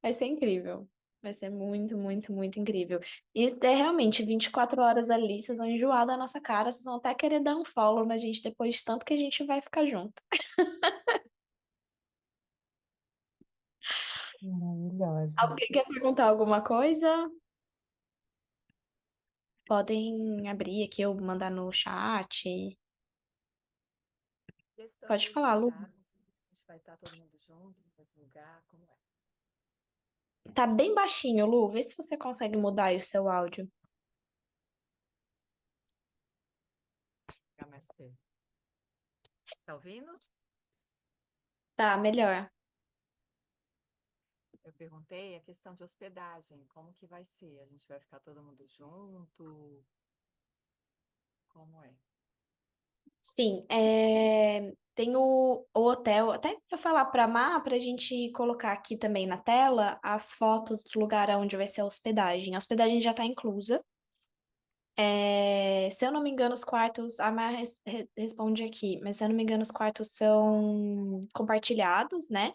Vai ser incrível. Vai ser muito, muito, muito incrível. Isso é realmente 24 horas ali, vocês vão enjoar da nossa cara, vocês vão até querer dar um follow na gente depois de tanto que a gente vai ficar junto. Maravilhosa. Alguém quer perguntar alguma coisa? Podem abrir aqui ou mandar no chat. Questão de Pode falar, Lu. hospedagem, a gente vai estar todo mundo junto no mesmo lugar, como é? Tá bem baixinho, Lu. Vê se você consegue mudar aí o seu áudio. Ficar mais perto. Tá ouvindo? Tá, melhor. Eu perguntei a questão de hospedagem, como que vai ser? A gente vai ficar todo mundo junto? Como é? Sim, tem o hotel. Até eu falar para pra gente colocar aqui também na tela as fotos do lugar onde vai ser a hospedagem. A hospedagem já está inclusa. Se eu não me engano, os quartos, a Mar responde aqui, mas se eu não me engano, os quartos são compartilhados, né?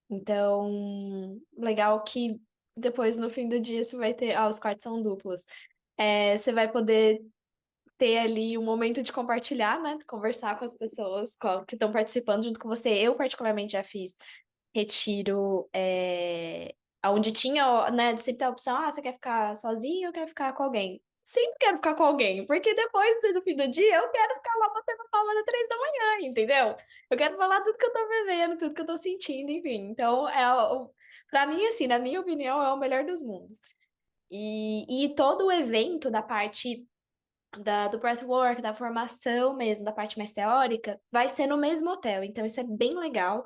Então, legal que depois no fim do dia você vai ter. Ah, os quartos são duplos. Você vai poder ter ali um momento de compartilhar, né? Conversar com as pessoas que estão participando junto com você. Eu, particularmente, já fiz retiro, onde tinha, né? Sempre tem a opção, você quer ficar sozinho ou quer ficar com alguém? Sempre quero ficar com alguém, porque depois do fim do dia eu quero ficar lá batendo palma às 3 da manhã, entendeu? Eu quero falar tudo que eu tô vivendo, tudo que eu tô sentindo, enfim. Então, pra mim, assim, na minha opinião, é o melhor dos mundos. E todo o evento da parte do breathwork, da formação mesmo, da parte mais teórica, vai ser no mesmo hotel. Então, isso é bem legal.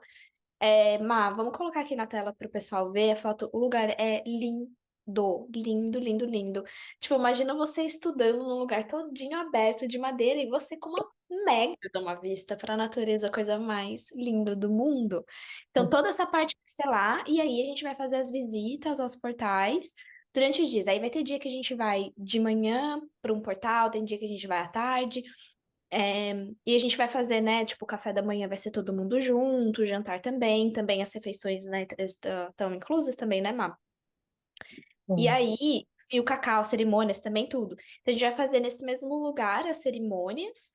Má, vamos colocar aqui na tela para o pessoal ver a foto. O lugar é lindo, lindo, lindo, lindo. Tipo, imagina você estudando num lugar todinho aberto de madeira e você com uma mega de uma vista para a natureza, a coisa mais linda do mundo. Então, toda essa parte vai ser lá, e aí a gente vai fazer as visitas aos portais durante os dias. Aí vai ter dia que a gente vai de manhã para um portal, tem dia que a gente vai à tarde. E a gente vai fazer, né? Tipo, o café da manhã vai ser todo mundo junto, o jantar também, também as refeições, né, estão inclusas também, né, Má? E Sim. aí, e o cacau, cerimônias também, tudo. Então, a gente vai fazer nesse mesmo lugar as cerimônias,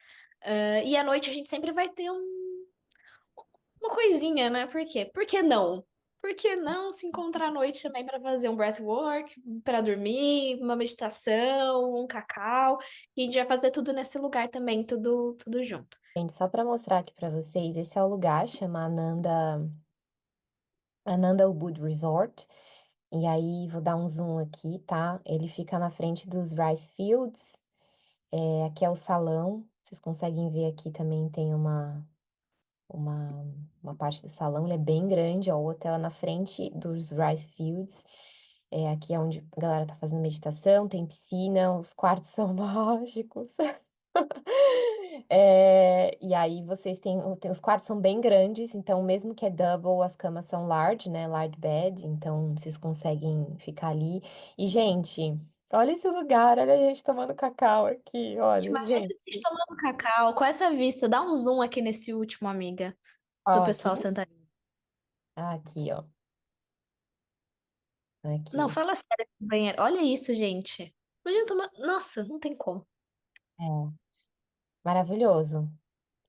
e à noite a gente sempre vai ter uma coisinha, né? Por quê? Por que não? por que não se encontrar à noite também para fazer um breathwork, para dormir, uma meditação, um cacau, e a gente vai fazer tudo nesse lugar também, tudo junto. Gente, só para mostrar aqui para vocês, esse é o lugar, chama Ananda Ubud Resort. E aí, vou dar um zoom aqui, tá? Ele fica na frente dos Rice Fields. Aqui é o salão. Vocês conseguem ver aqui também tem uma, uma parte do salão. Ele é bem grande, ó. O hotel é na frente dos Rice Fields. Aqui é onde a galera tá fazendo meditação, tem piscina, os quartos são mágicos. E aí vocês os quartos são bem grandes, então mesmo que é double, as camas são large, né? Large bed, então vocês conseguem ficar ali. E, gente, olha esse lugar, olha a gente tomando cacau aqui, olha, Imagina gente. a gente tomando cacau com essa vista. Dá um zoom aqui nesse último, amiga, do Ó, pessoal tudo sentado. aqui, ó. Não, Aqui. fala sério, esse banheiro. Olha isso, gente. Imagina tomar. Nossa, não tem como. É, maravilhoso.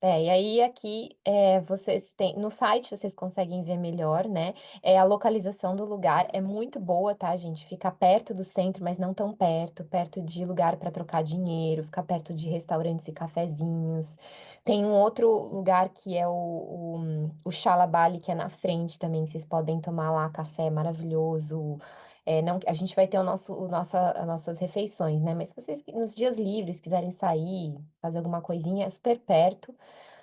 E aí aqui vocês têm no site vocês conseguem ver melhor, né? A localização do lugar é muito boa, tá, gente? Fica perto do centro, mas não tão perto, perto de lugar para trocar dinheiro, fica perto de restaurantes e cafezinhos. Tem um outro lugar que é o Xalabali, que é na frente também, vocês podem tomar lá café maravilhoso. Não, a gente vai ter as nossas refeições, né? Mas se vocês nos dias livres quiserem sair, fazer alguma coisinha, é super perto,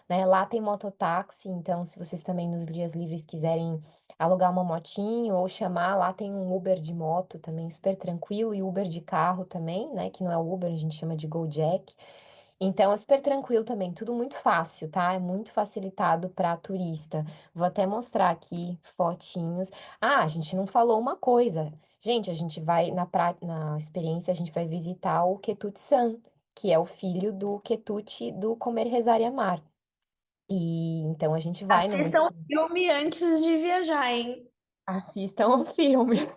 né? Lá tem mototáxi, então se vocês também nos dias livres quiserem alugar uma motinho ou chamar, lá tem um Uber de moto também super tranquilo e Uber de carro também, né? Que não é o Uber, a gente chama de Gojek. Então é super tranquilo também, tudo muito fácil, tá? É muito facilitado para turista. Vou até mostrar aqui fotinhos. Ah, a gente não falou uma coisa. Gente, a gente vai na experiência, a gente vai visitar o Ketut-san, que é o filho do Ketut do Comer, Rezar e Amar. E então a gente vai no Assistam o filme antes de viajar, hein? assistam o filme.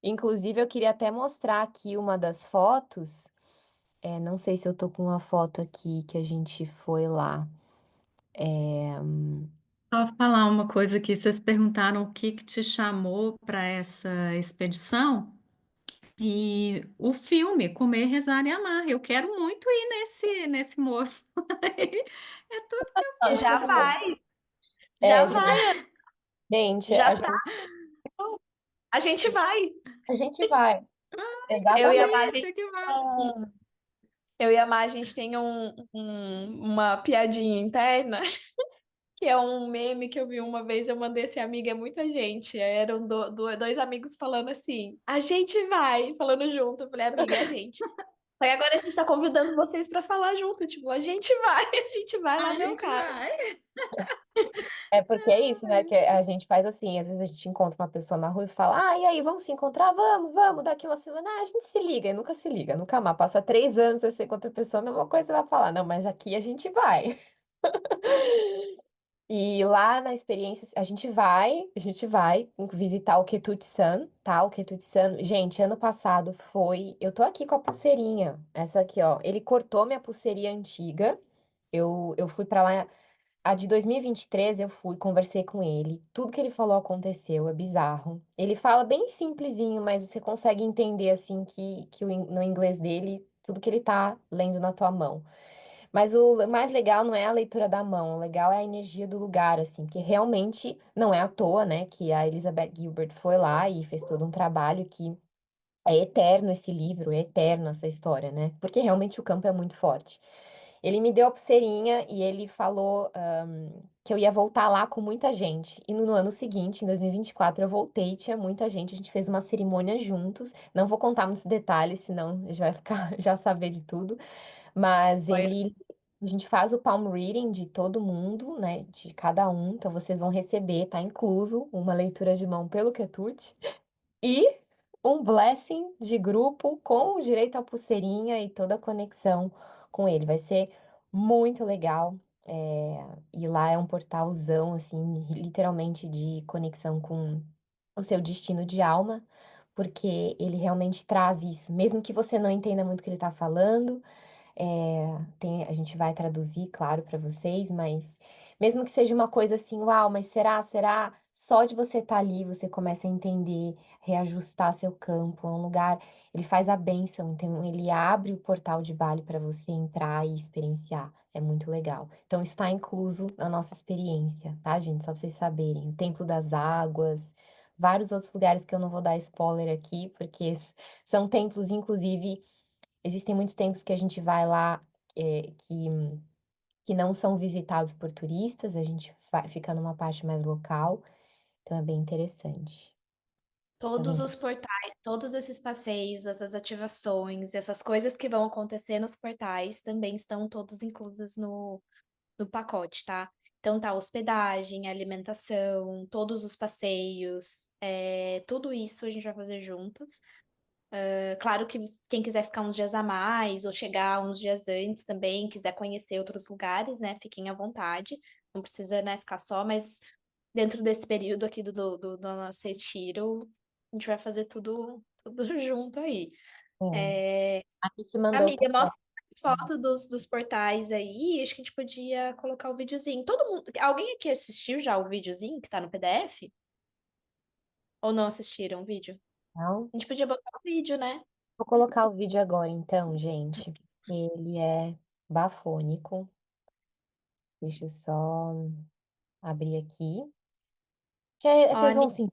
Inclusive, eu queria até mostrar aqui uma das fotos. Não sei se eu tô com uma foto aqui que a gente foi lá. É, Só falar uma coisa aqui, vocês perguntaram o que que te chamou para essa expedição e o filme Comer, Rezar e Amar. Eu quero muito ir nesse moço. É tudo que eu Já quero. vai, já é, vai, gente, já tá. A gente vai. a gente vai. Eu e a Exatamente. Mar, Delícia que vai. a gente tem uma piadinha interna, que é um meme que eu vi uma vez, eu mandei esse amigo, é muita gente. Eram dois amigos falando assim, a gente vai, falando junto. Eu falei, amiga, é a gente. Aí agora a gente tá convidando vocês pra falar junto, tipo, a gente vai, a gente vai lá A ver o gente cara. vai. É porque é isso, né? Que a gente faz assim, às vezes a gente encontra uma pessoa na rua e fala, e aí, vamos se encontrar? Vamos, vamos, daqui uma semana, a gente se liga, e nunca se liga, nunca mais. Passa 3 anos, você encontra a pessoa, a mesma coisa você vai falar, não, mas aqui a gente vai. E lá na experiência, a gente vai visitar o Ketut-san, tá? O Ketut-san, gente, ano passado eu tô aqui com a pulseirinha, essa aqui, ó, ele cortou minha pulseirinha antiga, eu fui pra lá, a de 2023 eu fui, conversei com ele, tudo que ele falou aconteceu, é bizarro. Ele fala bem simplesinho, mas você consegue entender, assim, no inglês dele, tudo que ele tá lendo na tua mão. Mas o mais legal não é a leitura da mão, o legal é a energia do lugar, assim, que realmente não é à toa, né, que a Elizabeth Gilbert foi lá e fez todo um trabalho que é eterno esse livro, é eterno essa história, né, porque realmente o campo é muito forte. Ele me deu a pulseirinha e ele falou, que eu ia voltar lá com muita gente. E no ano seguinte, em 2024, eu voltei, tinha muita gente, a gente fez uma cerimônia juntos. Não vou contar muitos detalhes, senão a gente vai ficar já saber de tudo. Mas Foi. a gente faz o palm reading de todo mundo, né? De cada um. Então vocês vão receber, tá incluso, uma leitura de mão pelo Ketut e um blessing de grupo com direito à pulseirinha e toda a conexão com ele. Vai ser muito legal. E lá é um portalzão, assim, literalmente de conexão com o seu destino de alma, porque ele realmente traz isso. Mesmo que você não entenda muito o que ele está falando, a gente vai traduzir, claro, para vocês, mas mesmo que seja uma coisa assim: "Uau, mas será, será?", só de você estar ali, você começa a entender, reajustar seu campo, é um lugar ele faz a bênção, então ele abre o portal de Bali para você entrar e experienciar, é muito legal. Então isso está incluso na nossa experiência, tá gente, só para vocês saberem. O Templo das Águas, vários outros lugares que eu não vou dar spoiler aqui, porque são templos inclusive existem muitos templos que a gente vai lá, que não são visitados por turistas, a gente fica numa parte mais local, então é bem interessante. Todos Então, os portais, todos esses passeios, essas ativações, essas coisas que vão acontecer nos portais também estão todos inclusas no pacote, tá? Então tá a hospedagem, a alimentação, todos os passeios, tudo isso a gente vai fazer juntos. Claro que quem quiser ficar uns dias a mais ou chegar uns dias antes também, quiser conhecer outros lugares, né? Fiquem à vontade. Não precisa, né, ficar só, mas dentro desse período aqui do nosso retiro, a gente vai fazer tudo junto aí. É, aqui se mandou amiga, foto. mostra as fotos dos portais aí. Acho que a gente podia colocar o videozinho. Todo mundo. Alguém aqui assistiu já o videozinho que tá no PDF? Ou não assistiram o vídeo? Não? A gente podia botar o vídeo, né? Vou colocar o vídeo agora então, gente. Ele é bafônico. Deixa eu só abrir aqui. Que aí Ó, vocês vão sim.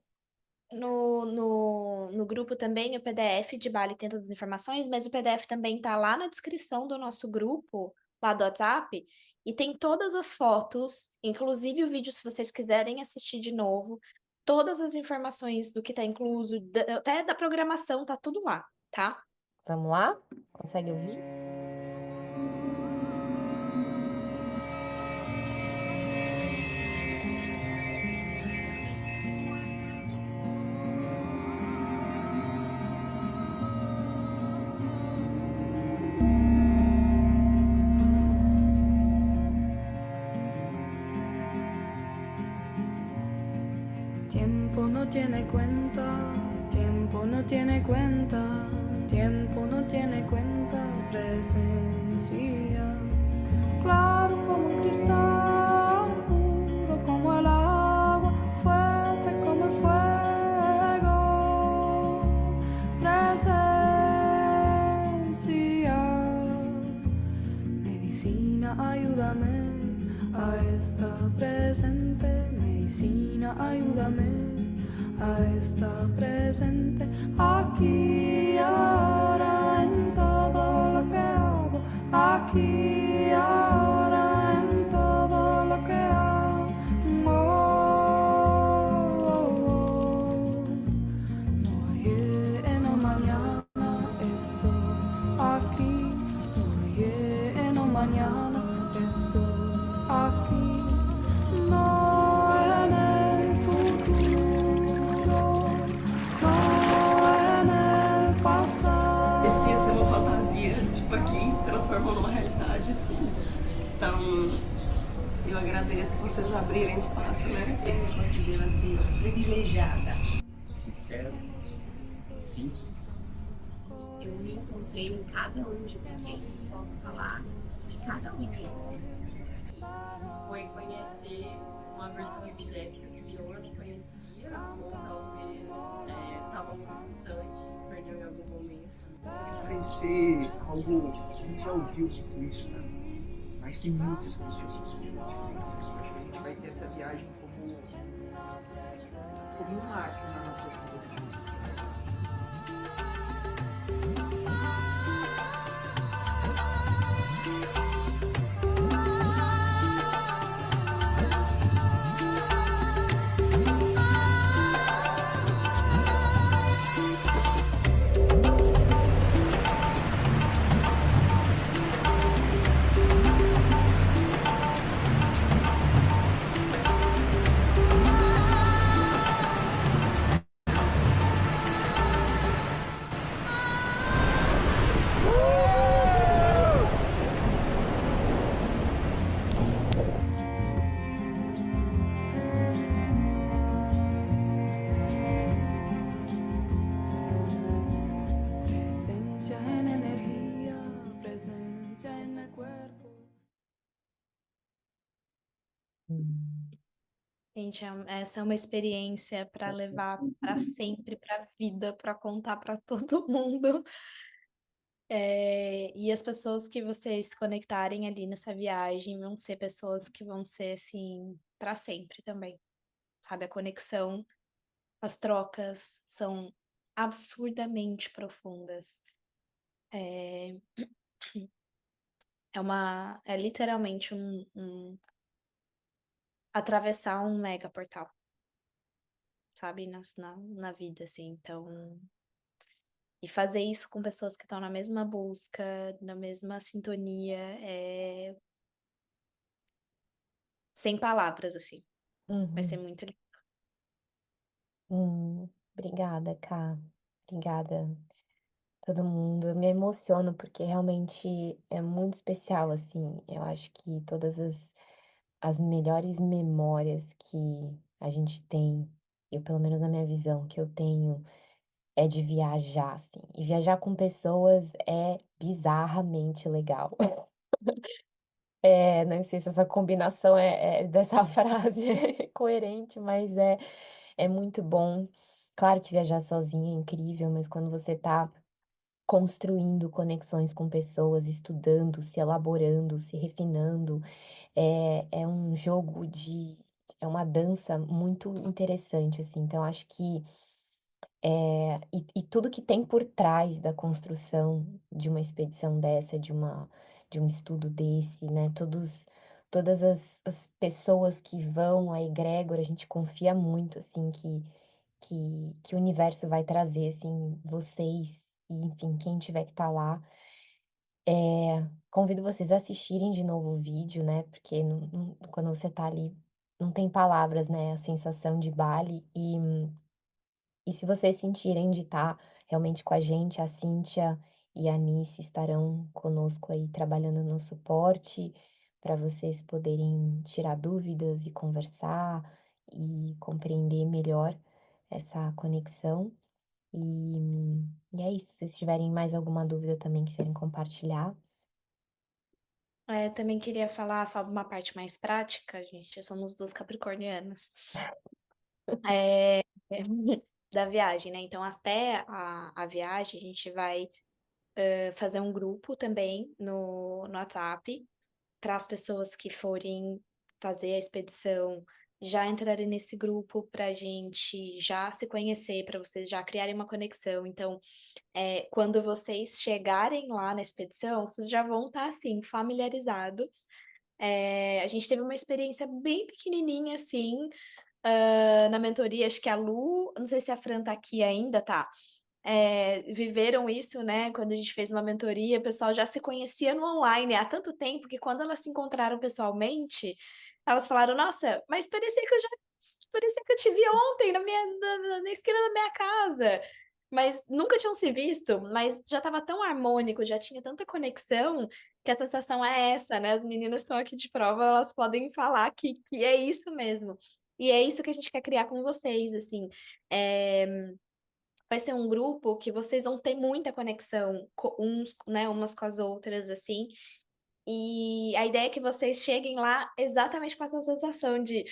no grupo também o PDF de Bali tem todas as informações, mas o PDF também tá lá na descrição do nosso grupo, lá do WhatsApp, e tem todas as fotos, inclusive o vídeo, se vocês quiserem assistir de novo, todas as informações do que tá incluso, até da programação, tá tudo lá, tá? Vamos lá? Consegue ouvir? Tiempo no tiene cuenta, tiempo no tiene cuenta, tiempo no tiene cuenta, presencia. Claro como un cristal, puro como el agua, fuerte como el fuego, presencia. Medicina, ayúdame a estar presente. Medicina, ayúdame a estar presente aquí y ahora en todo lo que hago, aquí y ahora en todo lo que hago. Hoy no mañana estoy aquí, hoy no mañana estoy aquí. No en el futuro, no en el pasado. Parecia ser uma fantasia, tipo, aqui se transformou numa realidade, assim. Então, eu agradeço vocês abrirem espaço, né? Eu me considero, assim, privilegiada. Sincero, simples. Eu me encontrei em cada um de vocês e posso falar de cada um deles. Foi conhecer uma versão de Jéssica que eu não conhecia, ou talvez estava muito distante, se perdeu em algum momento. Vai ser algo que a gente já ouviu muito isso, né? Mas tem muitas pessoas sucedendo. Acho que a gente vai ter essa viagem como um marco na nossa vida, assim. Gente, essa é uma experiência para levar para sempre, para a vida, para contar para todo mundo. E as pessoas que vocês se conectarem ali nessa viagem vão ser pessoas que vão ser assim para sempre também, sabe? A conexão, as trocas são absurdamente profundas. É, é literalmente atravessar um mega portal, sabe? Na vida, assim. Então, e fazer isso com pessoas que estão na mesma busca, na mesma sintonia, sem palavras, assim. Vai ser Uhum. muito lindo. Obrigada, Ká. Obrigada, todo mundo. Eu me emociono porque realmente é muito especial, assim. Eu acho que todas as melhores memórias que a gente tem, eu, pelo menos na minha visão, que eu tenho, é de viajar, assim. E viajar com pessoas é bizarramente legal. Não sei se essa combinação é dessa frase é coerente, mas é muito bom. Claro que viajar sozinho é incrível, mas quando você tá construindo conexões com pessoas, estudando, se elaborando, se refinando, é um jogo é uma dança muito interessante, assim. Então acho que e tudo que tem por trás da construção de uma expedição dessa, de um estudo desse, né, todas as pessoas que vão, a egrégora, a gente confia muito, assim, que o universo vai trazer, assim, vocês e, enfim, quem tiver que estar lá. Convido vocês a assistirem de novo o vídeo, né, porque quando você tá ali, não tem palavras, né, a sensação de Bali e se vocês sentirem de estar realmente com a gente, a Cíntia e a Nice estarão conosco aí trabalhando no suporte, para vocês poderem tirar dúvidas e conversar e compreender melhor essa conexão. E é isso. Se vocês tiverem mais alguma dúvida também quiserem compartilhar. Eu também queria falar sobre uma parte mais prática, gente. Somos duas capricornianas. É, da viagem, né? Então, até a viagem, a gente vai fazer um grupo também no WhatsApp para as pessoas que forem fazer a expedição já entrarem nesse grupo para a gente já se conhecer, para vocês já criarem uma conexão. Então, quando vocês chegarem lá na expedição, vocês já vão estar assim, familiarizados. A gente teve uma experiência bem pequenininha assim, na mentoria, acho que a Lu, não sei se a Fran tá aqui ainda, tá? Viveram isso, né? Quando a gente fez uma mentoria, o pessoal já se conhecia no online há tanto tempo que quando elas se encontraram pessoalmente, elas falaram: Nossa, mas parecia que eu te vi ontem na esquina da minha casa. Mas nunca tinham se visto, mas já estava tão harmônico, já tinha tanta conexão, que a sensação é essa, né? As meninas estão aqui de prova, elas podem falar que é isso mesmo. E é isso que a gente quer criar com vocês, assim. Vai ser um grupo que vocês vão ter muita conexão uns, né, umas com as outras, assim. E a ideia é que vocês cheguem lá exatamente com essa sensação de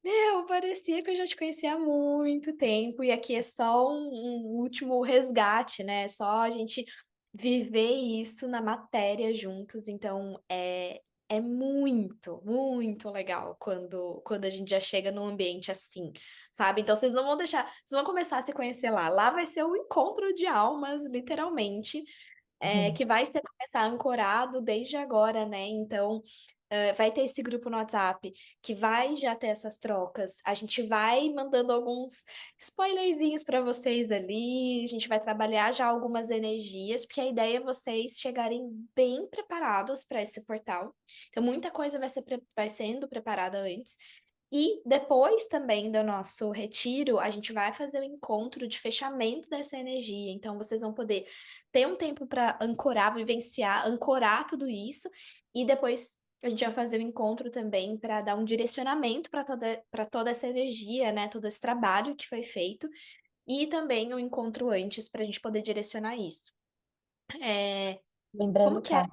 meu, parecia que eu já te conhecia há muito tempo, e aqui é só um último resgate, né? É só a gente viver isso na matéria juntos. Então, é muito, muito legal quando a gente já chega num ambiente assim, sabe? Então, vocês não vão deixar, vocês vão começar a se conhecer lá. Lá vai ser o encontro de almas, literalmente, Uhum. que vai ser começar ancorado desde agora, né? Então, vai ter esse grupo no WhatsApp que vai já ter essas trocas. A gente vai mandando alguns spoilerzinhos para vocês ali. A gente vai trabalhar já algumas energias, porque a ideia é vocês chegarem bem preparados para esse portal. Então, muita coisa vai sendo preparada antes. E depois também do nosso retiro, a gente vai fazer o encontro de fechamento dessa energia. Então, vocês vão poder ter um tempo para ancorar, vivenciar, ancorar tudo isso. E depois a gente vai fazer o encontro também para dar um direcionamento para toda essa energia, né? Todo esse trabalho que foi feito. E também o encontro antes para a gente poder direcionar isso. É, Lembrando, como que é? Cá,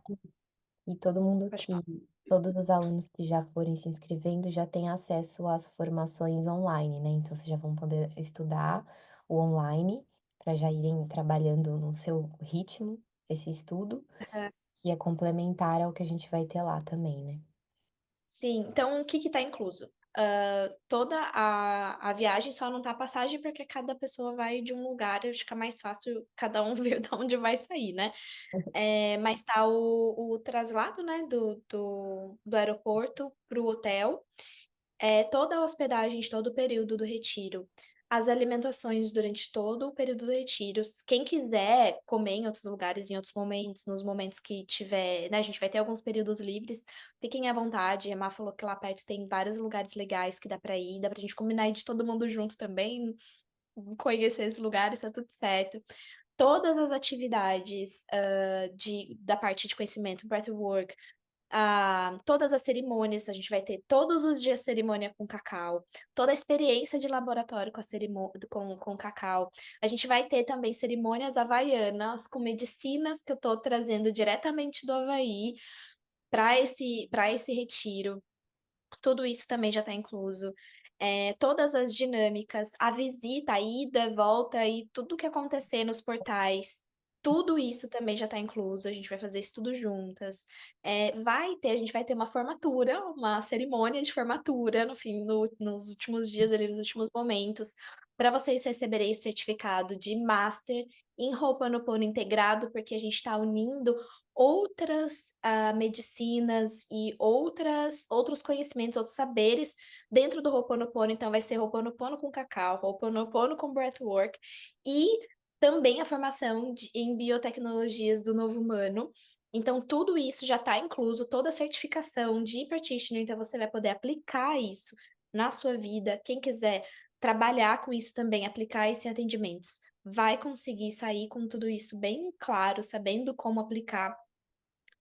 e todo mundo Pode que falar. todos os alunos que já forem se inscrevendo já têm acesso às formações online, né, então vocês já vão poder estudar o online, para já irem trabalhando no seu ritmo, esse estudo, e é complementar ao que a gente vai ter lá também, né. Sim, então o que que tá incluso? Toda a viagem, só não tá a passagem, porque cada pessoa vai de um lugar e fica mais fácil cada um ver de onde vai sair, né. Mas tá o traslado, né, do aeroporto para o hotel, toda a hospedagem de todo o período do retiro, as alimentações durante todo o período do retiro. Quem quiser comer em outros lugares, em outros momentos, nos momentos que tiver, né, a gente vai ter alguns períodos livres, fiquem à vontade. A Má falou que lá perto tem vários lugares legais que dá pra ir, dá pra gente combinar ir de todo mundo junto também, conhecer esses lugares, tá tudo certo. Todas as atividades, da parte de conhecimento, breathwork, todas as cerimônias, a gente vai ter todos os dias cerimônia com cacau, toda a experiência de laboratório com a com cacau. A gente vai ter também cerimônias havaianas com medicinas que eu tô trazendo diretamente do Havaí para esse retiro. Tudo isso também já está incluso. Todas as dinâmicas, a visita, a ida, volta e tudo que acontecer nos portais, tudo isso também já está incluso. A gente vai fazer isso tudo juntas. A gente vai ter uma formatura, uma cerimônia de formatura no fim, nos últimos dias ali, nos últimos momentos, para vocês receberem esse certificado de Master em Ho'oponopono integrado, porque a gente está unindo outras medicinas e outros conhecimentos, outros saberes dentro do Ho'oponopono. Então, vai ser Ho'oponopono com cacau, Ho'oponopono com breathwork e também a formação em biotecnologias do novo humano. Então, tudo isso já está incluso, toda a certificação de practitioner, então você vai poder aplicar isso na sua vida. Quem quiser trabalhar com isso também, aplicar isso em atendimentos, vai conseguir sair com tudo isso bem claro, sabendo como aplicar.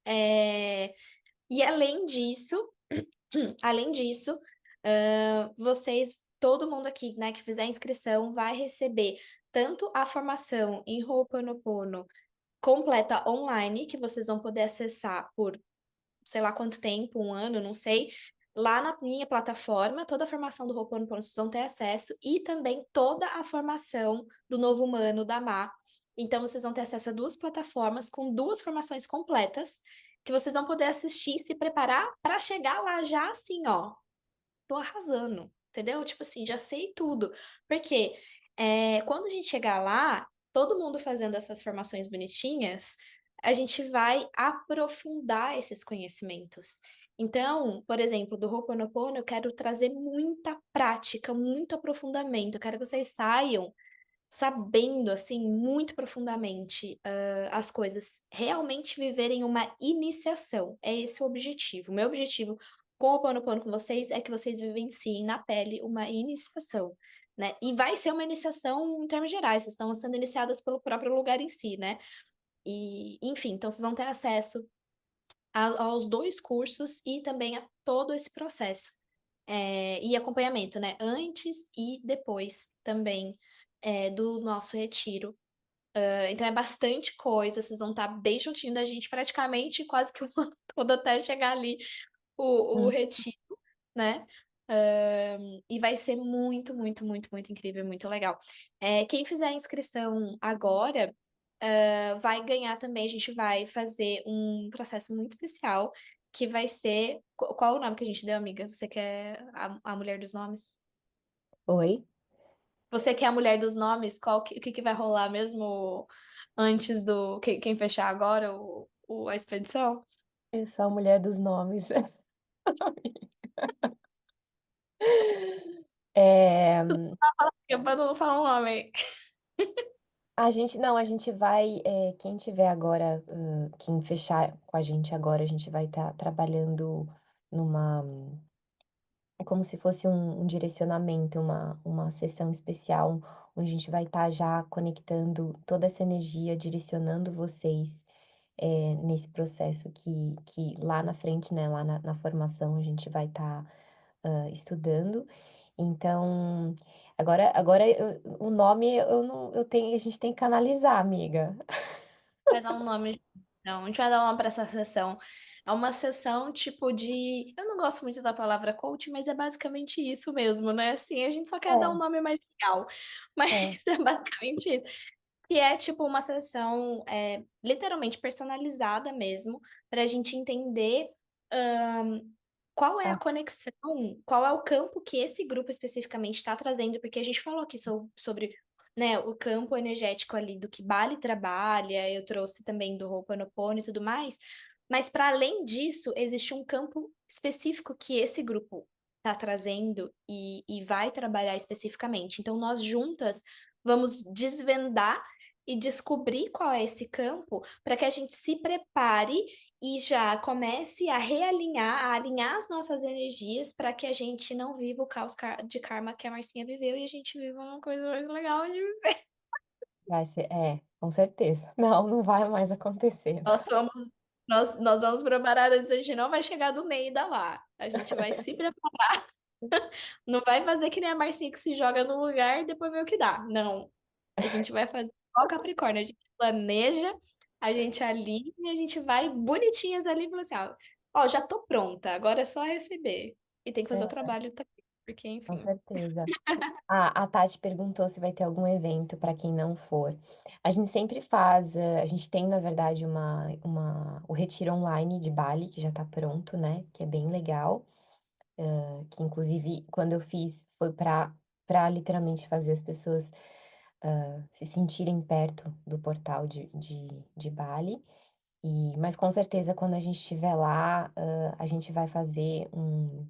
E além disso, todo mundo aqui, né, que fizer inscrição vai receber tanto a formação em Ho'oponopono completa online, que vocês vão poder acessar por sei lá quanto tempo, um ano, não sei, lá na minha plataforma, toda a formação do Ho'oponopono vocês vão ter acesso, e também toda a formação do Novo Humano, da Má. Então, vocês vão ter acesso a duas plataformas com duas formações completas, que vocês vão poder assistir e se preparar para chegar lá já assim, ó, tô arrasando, entendeu? Tipo assim, já sei tudo. Porque quando a gente chegar lá, todo mundo fazendo essas formações bonitinhas, a gente vai aprofundar esses conhecimentos. Então, por exemplo, do Ho'oponopono, eu quero trazer muita prática, muito aprofundamento. Eu quero que vocês saiam sabendo, assim, muito profundamente, as coisas, realmente viverem uma iniciação. É esse o objetivo. O meu objetivo com o Ho'oponopono com vocês é que vocês vivenciem na pele uma iniciação, né? E vai ser uma iniciação em termos gerais, vocês estão sendo iniciadas pelo próprio lugar em si, né? E, enfim, então vocês vão ter acesso aos dois cursos e também a todo esse processo. E acompanhamento, né? Antes e depois também do nosso retiro. Então é bastante coisa, vocês vão estar bem juntinho da gente, praticamente quase que o ano todo até chegar ali o retiro, né? E vai ser muito, muito, muito, muito incrível, muito legal. Quem fizer a inscrição agora, vai ganhar também, a gente vai fazer um processo muito especial, que vai ser... Qual o nome que a gente deu, amiga? Você que é a mulher dos nomes? Oi? Você que é a mulher dos nomes, o que que vai rolar mesmo antes do... Quem fechar agora a expedição? Eu sou a mulher dos nomes. Eh, Eu não falar um nome. a gente vai, quem tiver agora, quem fechar com a gente agora, a gente vai estar trabalhando numa é como se fosse um direcionamento, uma sessão especial, onde a gente vai estar já conectando toda essa energia, direcionando vocês, nesse processo que lá na frente, né, lá na formação, a gente vai estar, estudando. Então, agora o nome eu não eu tenho a gente tem que canalizar, amiga. Vai dar um nome. Não, a gente vai dar uma para essa sessão. É uma sessão tipo de. Eu não gosto muito da palavra coach, mas é basicamente isso mesmo, né? Assim, a gente só quer dar um É, nome mais legal. Mas é, é basicamente isso. Que é tipo uma sessão literalmente personalizada mesmo, para a gente entender qual é a ah, conexão, qual é o campo que esse grupo especificamente está trazendo, porque a gente falou aqui sobre, né, o campo energético ali do que Bali trabalha, eu trouxe também do Ho'oponopono e tudo mais, mas para além disso, existe um campo específico que esse grupo está trazendo e vai trabalhar especificamente. Então, nós juntas vamos desvendar e descobrir qual é esse campo para que a gente se prepare e já comece a realinhar, a alinhar as nossas energias para que a gente não viva o caos de karma que a Marcinha viveu e a gente viva uma coisa mais legal de viver. vai ser, com certeza. Não, não vai mais acontecer. Nós somos, nós vamos preparar, a gente não vai chegar do Neida lá. A gente vai se preparar. Não vai fazer que nem a Marcinha que se joga no lugar e depois vê o que dá. Não. A gente vai fazer igual o Capricórnio. A gente planeja, a gente alinha e a gente vai bonitinhas ali e fala assim, ó, já tô pronta, agora é só receber. E tem que fazer o É, trabalho também, porque, com enfim. certeza. A Tati perguntou se vai ter algum evento para quem não for. A gente sempre faz, a gente tem, na verdade, o retiro online de Bali, que já está pronto, né? Que é bem legal. Que inclusive, quando eu fiz, foi para literalmente fazer as pessoas se sentirem perto do portal de Bali. Mas com certeza, quando a gente estiver lá, a gente vai fazer um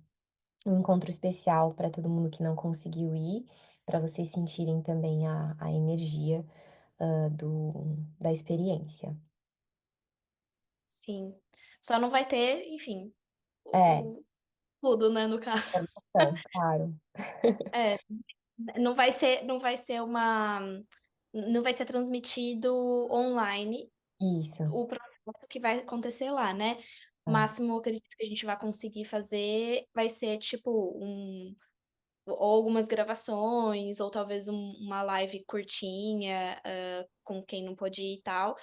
encontro especial para todo mundo que não conseguiu ir, para vocês sentirem também a energia, da experiência. Sim. Só não vai ter, enfim, É, tudo, né, no caso. informação, claro. É, não vai ser não vai ser transmitido online Isso. o processo que vai acontecer lá, né? O Tá. máximo, eu acredito que a gente vai conseguir fazer vai ser tipo ou algumas gravações, ou talvez uma live curtinha, com quem não pôde ir e tal.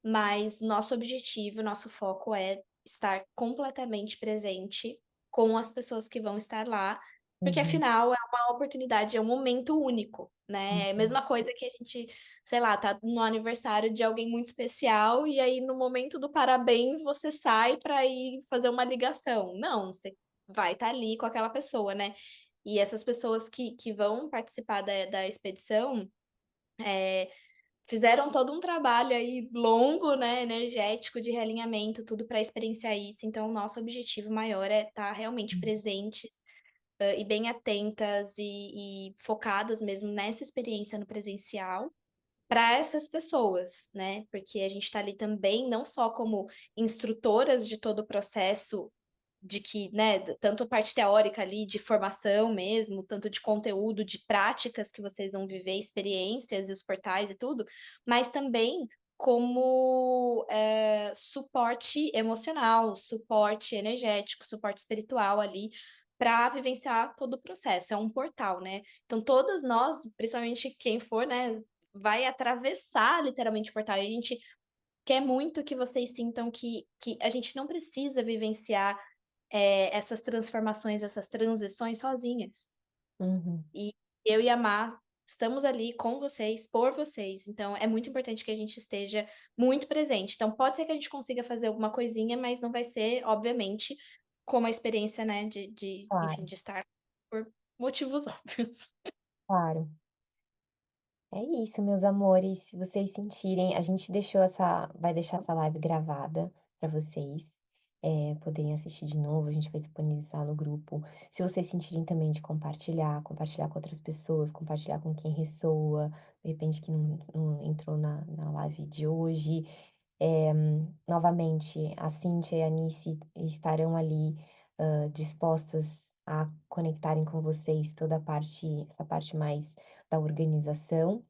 Mas nosso objetivo, nosso foco é estar completamente presente com as pessoas que vão estar lá, porque Uhum, afinal é uma oportunidade, é um momento único, né? É a uhum, mesma coisa que a gente, sei lá, tá no aniversário de alguém muito especial e aí no momento do parabéns você sai para ir fazer uma ligação. Não, você vai estar ali com aquela pessoa, né? E essas pessoas que vão participar da expedição. Fizeram todo um trabalho aí longo, né, energético de realinhamento, tudo para experienciar isso. Então, o nosso objetivo maior é estar realmente uhum, presentes, e bem atentas e focadas mesmo nessa experiência no presencial para essas pessoas, né? Porque a gente está ali também não só como instrutoras de todo o processo de que, né, tanto a parte teórica ali de formação mesmo, tanto de conteúdo, de práticas que vocês vão viver, experiências e os portais e tudo, mas também como suporte emocional, suporte energético, suporte espiritual ali para vivenciar todo o processo. É um portal, né? Então todas nós, principalmente quem for, né, vai atravessar literalmente o portal. E a gente quer muito que vocês sintam que a gente não precisa vivenciar essas transformações, essas transições sozinhas. uhum. E eu e a Má estamos ali com vocês, por vocês. Então, é muito importante que a gente esteja muito presente. Então, pode ser que a gente consiga fazer alguma coisinha, mas não vai ser, obviamente, como a experiência, né, enfim, Claro, de estar por motivos óbvios. claro. É isso, meus amores. Se vocês sentirem, a gente vai deixar essa live gravada para vocês poderem assistir de novo. A gente vai disponibilizar no grupo. Se vocês sentirem também de compartilhar com outras pessoas, compartilhar com quem ressoa, de repente que não entrou na live de hoje. Novamente, a Cíntia e a Nice estarão ali dispostas a conectarem com vocês essa parte mais da organização.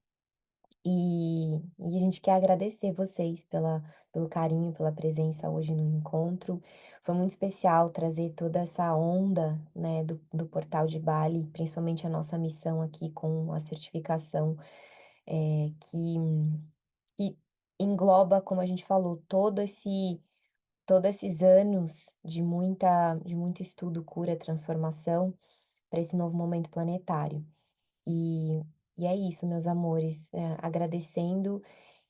E a gente quer agradecer vocês pelo carinho, pela presença hoje no encontro. Foi muito especial trazer toda essa onda, né, do Portal de Bali, principalmente a nossa missão aqui com a certificação, que engloba, como a gente falou, todo esse todos esses anos de muito estudo, cura, transformação para esse novo momento planetário. E e é isso, meus amores, agradecendo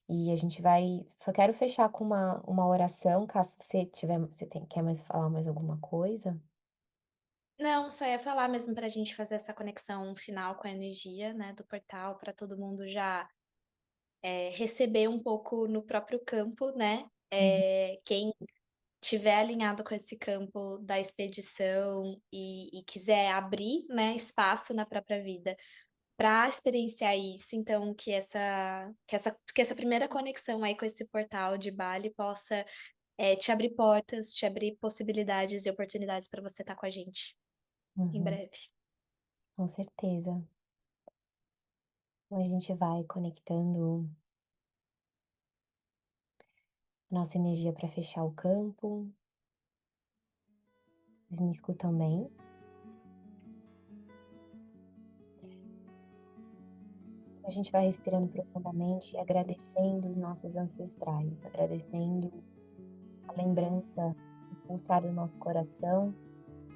e a gente vai só quero fechar com uma oração, caso você quer mais falar mais alguma coisa? Não, só ia falar mesmo pra gente fazer essa conexão final com a energia, né, do portal, para todo mundo já receber um pouco no próprio campo, né? Uhum, Quem tiver alinhado com esse campo da expedição e quiser abrir, né, espaço na própria vida para experienciar isso, então que essa primeira conexão aí com esse portal de Bali possa te abrir portas, te abrir possibilidades e oportunidades para você estar com a gente em uhum, breve. com certeza. Então a gente vai conectando nossa energia para fechar o campo. Vocês me escutam bem? A gente vai respirando profundamente e agradecendo os nossos ancestrais, agradecendo a lembrança, o pulsar do nosso coração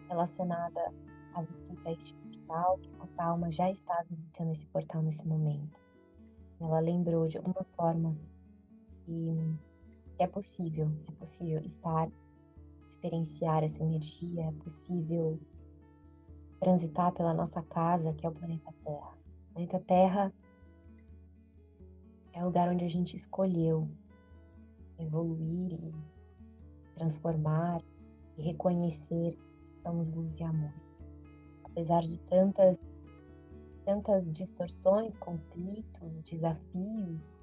relacionada à visita a este portal, que nossa alma já está visitando esse portal nesse momento. Ela lembrou de alguma forma que é possível estar, experienciar essa energia, é possível transitar pela nossa casa, que é o planeta Terra. O planeta Terra é o lugar onde a gente escolheu evoluir e transformar e reconhecer que somos luz e amor. Apesar de tantas distorções, conflitos, desafios,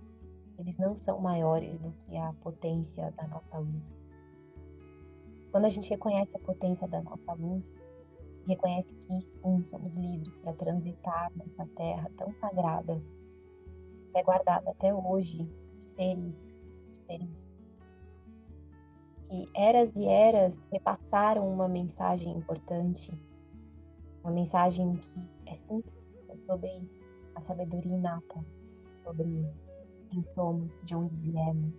eles não são maiores do que a potência da nossa luz. Quando a gente reconhece a potência da nossa luz, reconhece que sim, somos livres para transitar nessa terra tão sagrada, que é guardada até hoje por seres que eras e eras repassaram uma mensagem importante, uma mensagem que é simples, é sobre a sabedoria inata, sobre quem somos, de onde viemos.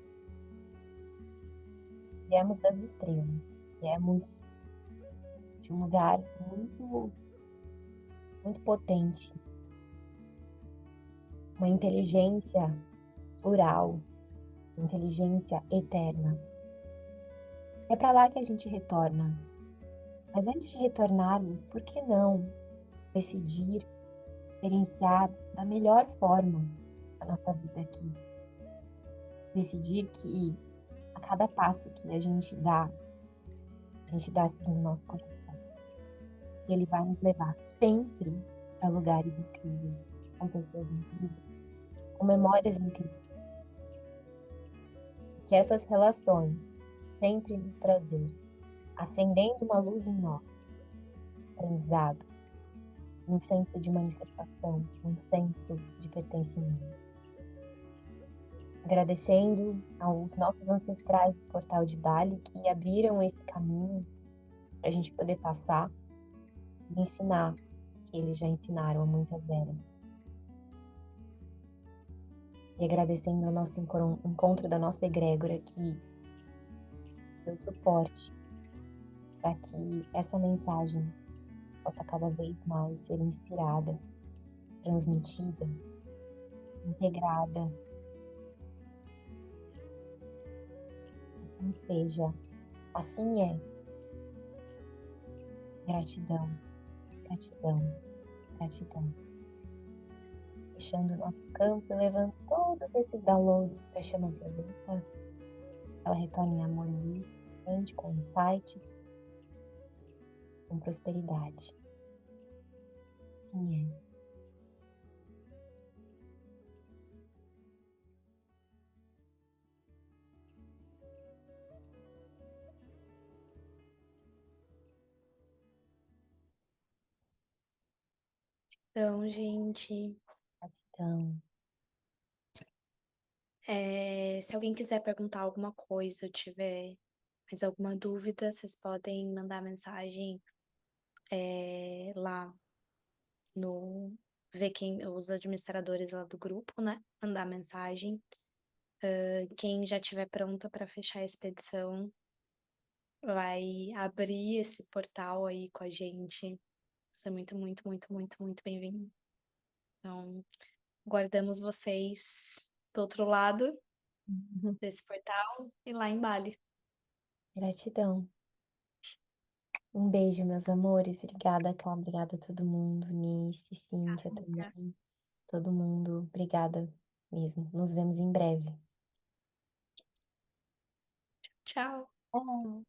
Viemos das estrelas, viemos de um lugar muito potente, uma inteligência plural, uma inteligência eterna. É para lá que a gente retorna. Mas antes de retornarmos, por que não decidir experienciar da melhor forma a nossa vida aqui? Decidir que a cada passo que a gente dá seguindo o nosso coração. E ele vai nos levar sempre para lugares incríveis, com pessoas incríveis, com memórias incríveis. Que essas relações sempre nos trazer, acendendo uma luz em nós, aprendizado, um senso de manifestação, um senso de pertencimento. Agradecendo aos nossos ancestrais do Portal de Bali que abriram esse caminho para a gente poder passar e ensinar o que eles já ensinaram há muitas eras. E agradecendo ao nosso encontro da nossa egrégora que deu suporte para que essa mensagem possa cada vez mais ser inspirada, transmitida, integrada. Assim esteja, assim é. Gratidão, gratidão, gratidão. Fechando o nosso campo e levando todos esses downloads para a chama violeta. Ela retorne em amor e luz, com insights, com prosperidade. Assim é. Então, gente, Gratidão. se alguém quiser perguntar alguma coisa, ou tiver mais alguma dúvida, vocês podem mandar mensagem lá no ver quem os administradores lá do grupo, né? Mandar mensagem. Quem já estiver pronta para fechar a expedição, vai abrir esse portal aí com a gente. Você é muito, muito, muito, muito, muito bem-vindo. Então, guardamos vocês do outro lado desse portal e lá em Bali. Gratidão. Um beijo, meus amores. Obrigada, Cláudia. Obrigada a todo mundo. Nice, Cíntia também. Todo mundo. Obrigada mesmo. Nos vemos em breve. Tchau. Tchau.